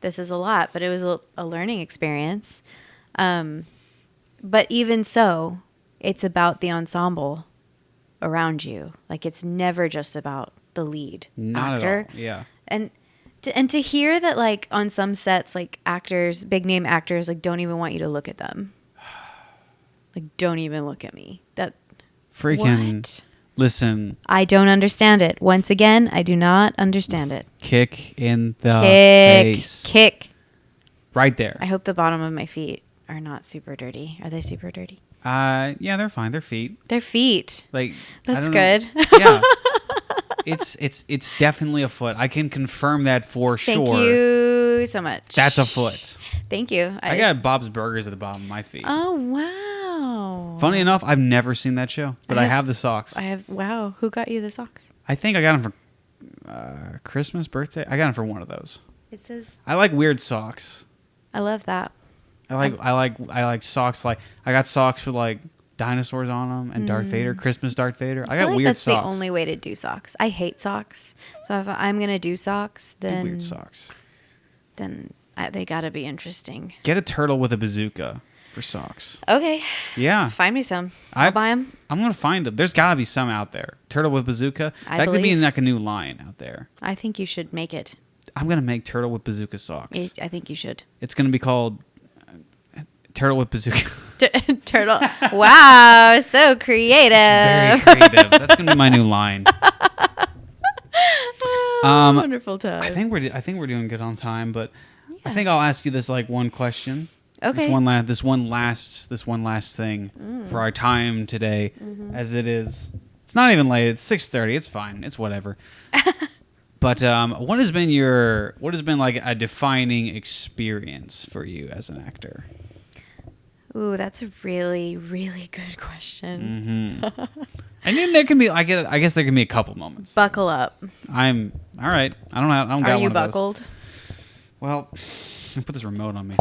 This is a lot. But it was a learning experience. But even so, it's about the ensemble around you. Like it's never just about the lead actor. At all. Yeah. And to hear that like on some sets, like actors, big name actors, like don't even want you to look at them. Like don't even look at me. That freaking what? Listen. I don't understand it. Once again, I do not understand it. Kick in the face. Kick. Right there. I hope the bottom of my feet are not super dirty. Are they super dirty? Yeah, they're fine. They're feet. They're feet. Like that's good. Yeah. It's definitely a foot. I can confirm that for sure. Thank you so much. That's a foot. Thank you. I got Bob's Burgers at the bottom of my feet. Oh wow. Wow. Funny enough, I've never seen that show, but I have the socks. Wow. Who got you the socks? I think I got them for Christmas, birthday. I got them for one of those. It says. I like weird socks. I love that. I like socks. Like I got socks with like dinosaurs on them and Darth Vader, Christmas Darth Vader. I got feel like weird that's socks. the only way to do socks. I hate socks. So if I'm gonna do socks, then Do weird socks. Then they gotta be interesting. Get a turtle with a bazooka for socks. Okay. Yeah. Find me some. I'll buy them. I'm gonna find them. There's gotta be some out there. Turtle with bazooka. That could be like a new line out there. I think you should make it. I'm gonna make turtle with bazooka socks. I think you should. It's gonna be called turtle with bazooka. Turtle. Wow, so creative. It's very creative. That's gonna be my new line. Wonderful time. I think we're doing good on time, but I think I'll ask you this like one question. Okay. This one last thing for our time today, as it is. It's not even late. It's 6:30. It's fine. It's whatever. But what has been like a defining experience for you as an actor? Ooh, that's a really, really good question. And then there can be, I guess there can be a couple moments. Buckle up. I'm all right. I don't got one of those. Are you buckled? Well, put this remote on me.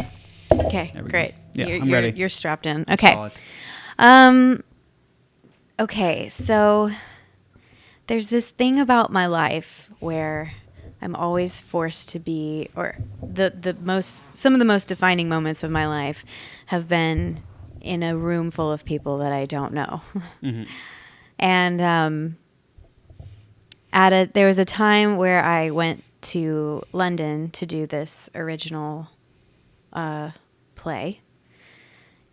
Okay, great. Yeah, I'm ready. You're strapped in. Okay. Okay, so there's this thing about my life where I'm always forced to be, or some of the most defining moments of my life have been in a room full of people that I don't know. And there was a time where I went to London to do this original play.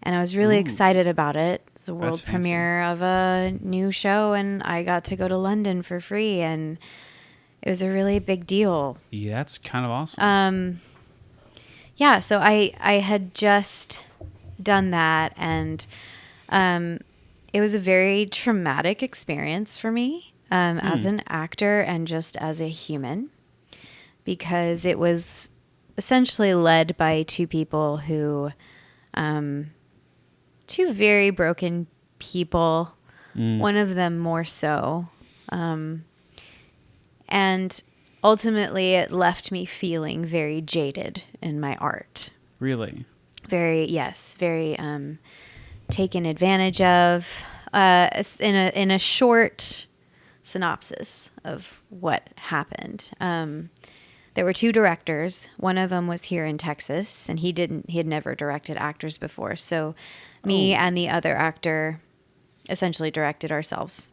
And I was really excited about it. It's the world premiere of a new show, and I got to go to London for free, and it was a really big deal. Yeah, that's kind of awesome. Yeah, so I had just done that, and it was a very traumatic experience for me as an actor and just as a human, because it was essentially led by two people who... two very broken people, one of them more so. And ultimately it left me feeling very jaded in my art. Really? Very taken advantage of. In a short synopsis of what happened. There were two directors. One of them was here in Texas, and he had never directed actors before. So me and the other actor essentially directed ourselves.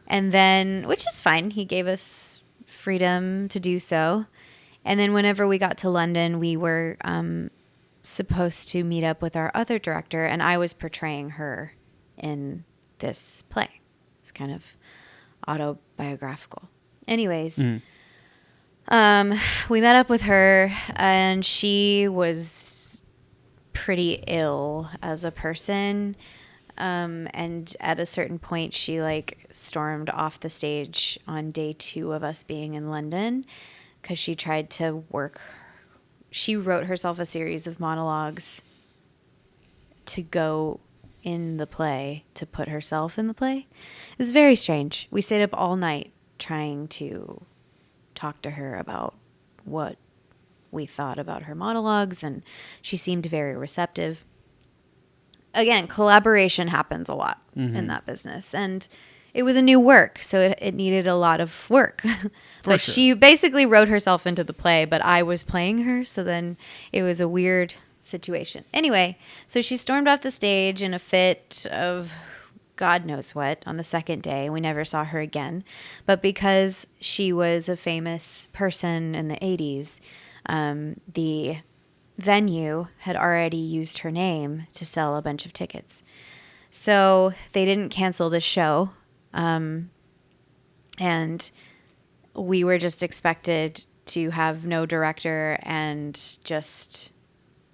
And then, which is fine. He gave us freedom to do so. And then whenever we got to London, we were supposed to meet up with our other director, and I was portraying her in this play. It's kind of autobiographical. Anyways, we met up with her, and she was pretty ill as a person. And at a certain point, she stormed off the stage on day 2 of us being in London because she tried to work. She wrote herself a series of monologues to go in the play, to put herself in the play. It was very strange. We stayed up all night trying to talk to her about what we thought about her monologues, and she seemed very receptive. Again, collaboration happens a lot in that business, and it was a new work, so it needed a lot of work. But sure. She basically wrote herself into the play, but I was playing her, so then it was a weird situation. Anyway, so she stormed off the stage in a fit of God knows what on the second day. We never saw her again. But because she was a famous person in the 80s, the venue had already used her name to sell a bunch of tickets. So they didn't cancel the show. And we were just expected to have no director and just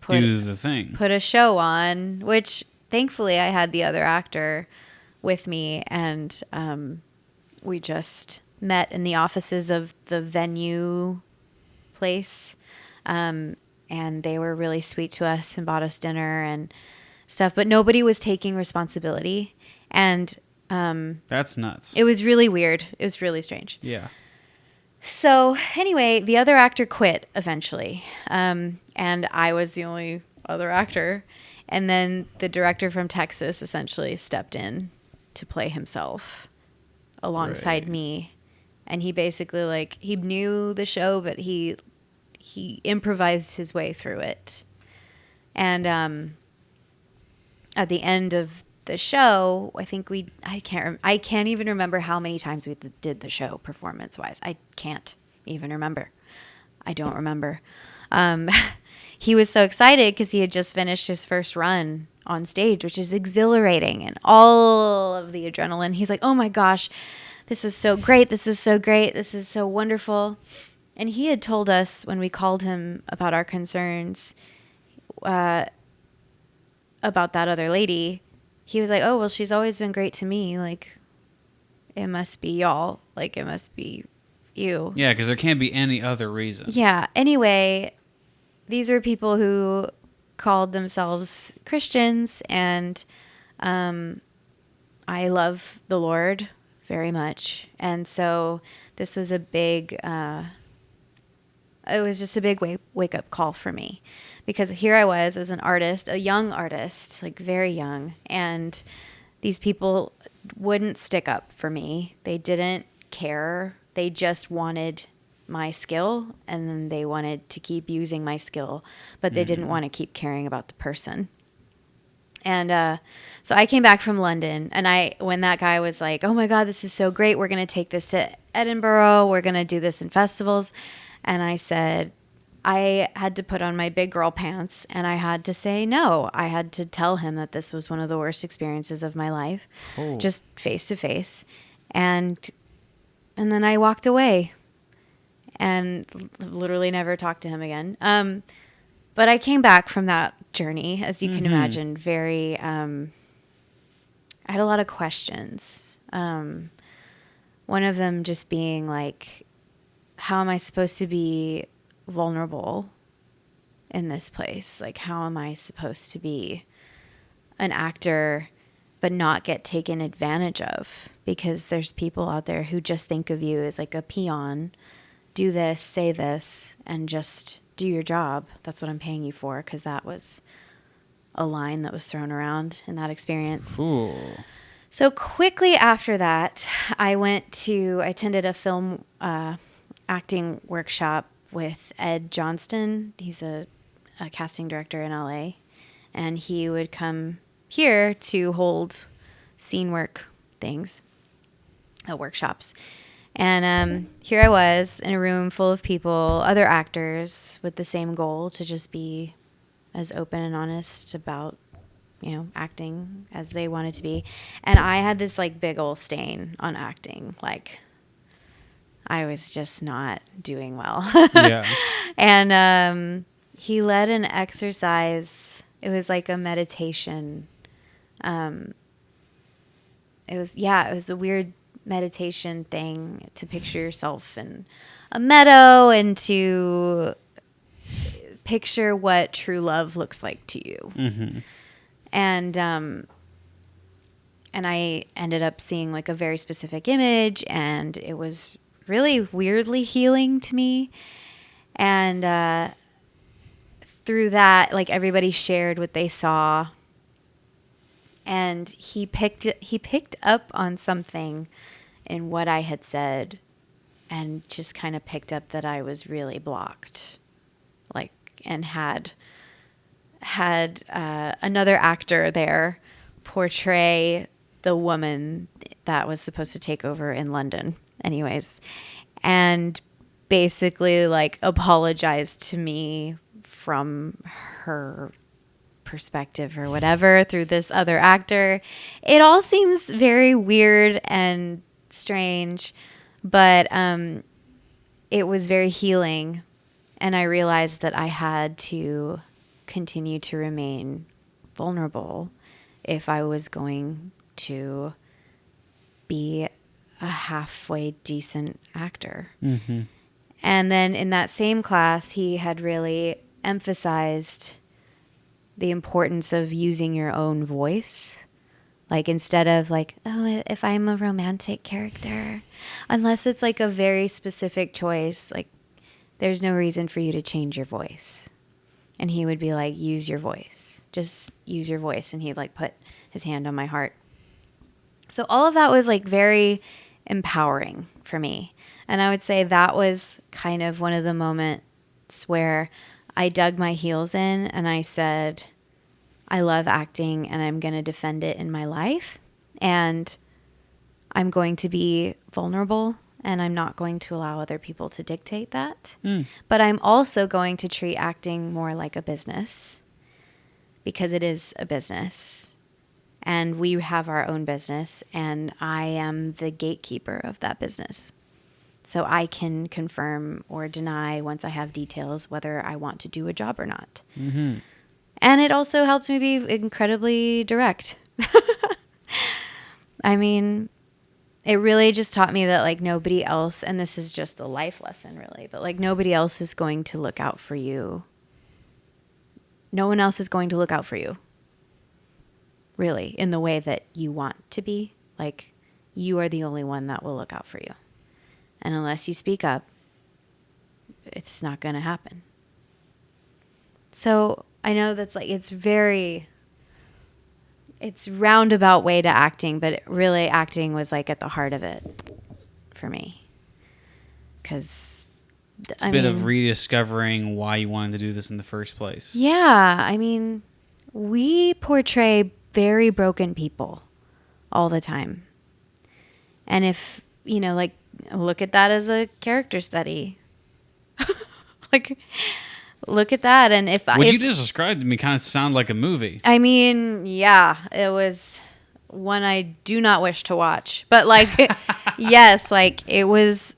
do the thing. Put a show on, which thankfully I had the other actor with me, and we just met in the offices of the venue place. And they were really sweet to us and bought us dinner, and stuff, but nobody was taking responsibility. And that's nuts. it was really weird. It was really strange. Yeah. So anyway, the other actor quit eventually. And I was the only other actor. And then the director from Texas essentially stepped in to play himself alongside me. And he basically, like, he knew the show, but he improvised his way through it. And at the end of the show, I think I can't even remember how many times we did the show performance-wise. I can't even remember. I don't remember. He was so excited because he had just finished his first run on stage, which is exhilarating, and all of the adrenaline. He's like, oh my gosh, this was so great. This is so great. This is so wonderful. And he had told us when we called him about our concerns about that other lady, he was like, oh, well, she's always been great to me. Like, it must be y'all. Like, it must be you. Yeah, because there can't be any other reason. Yeah. Anyway, these are people who called themselves Christians, and I love the Lord very much. And so this was a big, it was just a big wake-up call for me. Because here I was an artist, a young artist, like very young, and these people wouldn't stick up for me. They didn't care. They just wanted my skill, and then they wanted to keep using my skill, but they didn't want to keep caring about the person. And so I came back from London, and when that guy was like, oh my God, this is so great. We're going to take this to Edinburgh. We're going to do this in festivals. And I said, I had to put on my big girl pants, and I had to say no. I had to tell him that this was one of the worst experiences of my life, just face to face. And then I walked away and literally never talked to him again. But I came back from that journey, as you can imagine, very, I had a lot of questions. One of them just being like, how am I supposed to be vulnerable in this place? Like, how am I supposed to be an actor but not get taken advantage of? Because there's people out there who just think of you as like a peon. Do this, say this, and just do your job. That's what I'm paying you for, because that was a line that was thrown around in that experience. Ooh. So quickly after that, I attended a film acting workshop with Ed Johnston. He's a casting director in LA, and he would come here to hold scene work things, workshops. And here I was in a room full of people, other actors, with the same goal to just be as open and honest about, acting as they wanted to be. And I had this like big old stain on acting. Like, I was just not doing well. Yeah. And he led an exercise. It was like a meditation. It was a weird meditation thing to picture yourself in a meadow and to picture what true love looks like to you. Mm-hmm. And I ended up seeing like a very specific image, and it was really weirdly healing to me. And through that, like, everybody shared what they saw, and he picked up on something in what I had said, and just kind of picked up that I was really blocked, like, and had another actor there portray the woman that was supposed to take over in London anyways, and basically like apologized to me from her perspective or whatever through this other actor. It all seems very weird and strange, but it was very healing, and I realized that I had to continue to remain vulnerable if I was going to be a halfway decent actor. Mm-hmm. And then in that same class, he had really emphasized the importance of using your own voice. Like, instead of like, oh, if I'm a romantic character, unless it's like a very specific choice, like there's no reason for you to change your voice. And he would be like, use your voice. Just use your voice. And he'd like put his hand on my heart. So all of that was like very empowering for me. And I would say that was kind of one of the moments where I dug my heels in and I said, I love acting and I'm going to defend it in my life. And I'm going to be vulnerable and I'm not going to allow other people to dictate that. But I'm also going to treat acting more like a business, because it is a business. And we have our own business, and I am the gatekeeper of that business. So I can confirm or deny once I have details whether I want to do a job or not. Mm-hmm. And it also helps me be incredibly direct. I mean, it really just taught me that like nobody else, and this is just a life lesson really, but like nobody else is going to look out for you. No one else is going to look out for you, really, in the way that you want to be. Like, you are the only one that will look out for you. And unless you speak up, it's not going to happen. So I know that's like, it's roundabout way to acting, but really acting was like at the heart of it for me. Because it's a bit of rediscovering why you wanted to do this in the first place. Yeah. I mean, we portray very broken people all the time. And if, you know, like, look at that as a character study. Like, look at that. And if what you just described to me kind of sound like a movie. I mean, yeah, it was one I do not wish to watch. But like, yes, like it was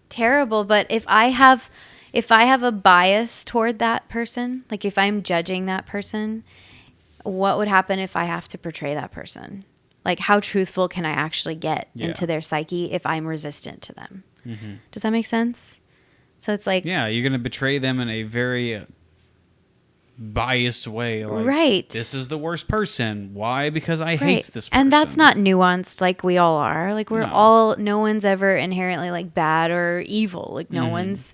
terrible. But if I have a bias toward that person, like if I'm judging that person, what would happen if I have to portray that person? Like, how truthful can I actually get into their psyche if I'm resistant to them? Mm-hmm. Does that make sense? So it's like... Yeah, you're going to betray them in a very biased way. Like, right. This is the worst person. Why? Because I hate this person. And that's not nuanced like we all are. Like, we're all... No one's ever inherently, like, bad or evil. Like, no one's...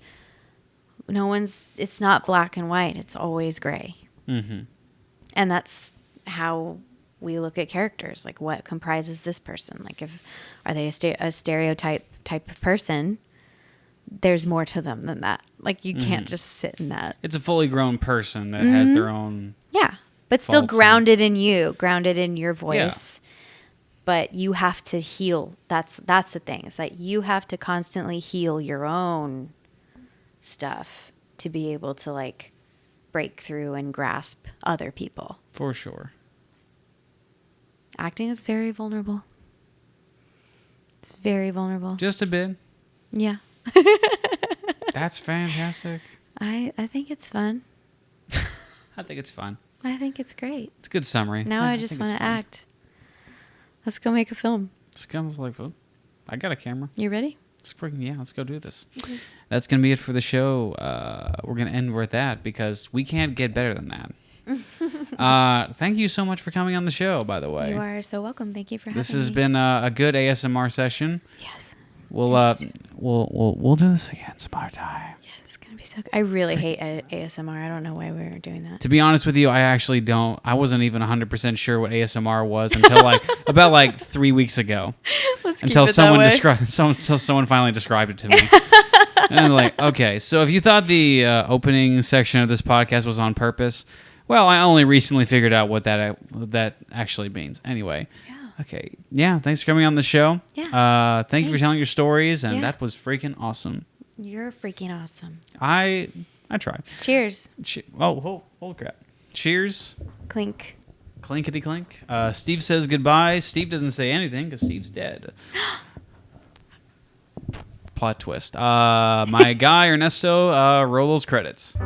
It's not black and white. It's always gray. Mm-hmm. And that's how... we look at characters, like what comprises this person. Like, are they a stereotype type of person? There's more to them than that. Like, you can't just sit in that. It's a fully grown person that has their own but still grounded in you, grounded in your voice. Yeah. But you have to heal. That's the thing. It's that you have to constantly heal your own stuff to be able to like break through and grasp other people. For sure. Acting is very vulnerable. It's very vulnerable. Just a bit. Yeah. That's fantastic. I think it's fun. I think it's fun. I think it's great. It's a good summary. Now I just want to act. Let's go make a film. Let's go like, I got a camera. You ready? Let's go do this. Okay. That's going to be it for the show. We're going to end with that because we can't get better than that. Thank you so much for coming on the show, by the way. You are so welcome. Thank you for having me. This has been a good ASMR session. Yes. We'll do this again some other time. Yeah, it's gonna be so good. I really hate ASMR. I don't know why we were doing that. To be honest with you, I actually don't. I wasn't even 100% sure what ASMR was until like about like 3 weeks ago. Until someone finally described it to me. And I'm like, okay, so if you thought the opening section of this podcast was on purpose, well, I only recently figured out what that actually means. Anyway. Yeah. Okay. Yeah. Thanks for coming on the show. Yeah. Thank you for telling your stories, and that was freaking awesome. You're freaking awesome. I try. Cheers. Holy crap. Cheers. Clink. Clinkety clink. Steve says goodbye. Steve doesn't say anything because Steve's dead. Plot twist. My guy Ernesto, roll those credits.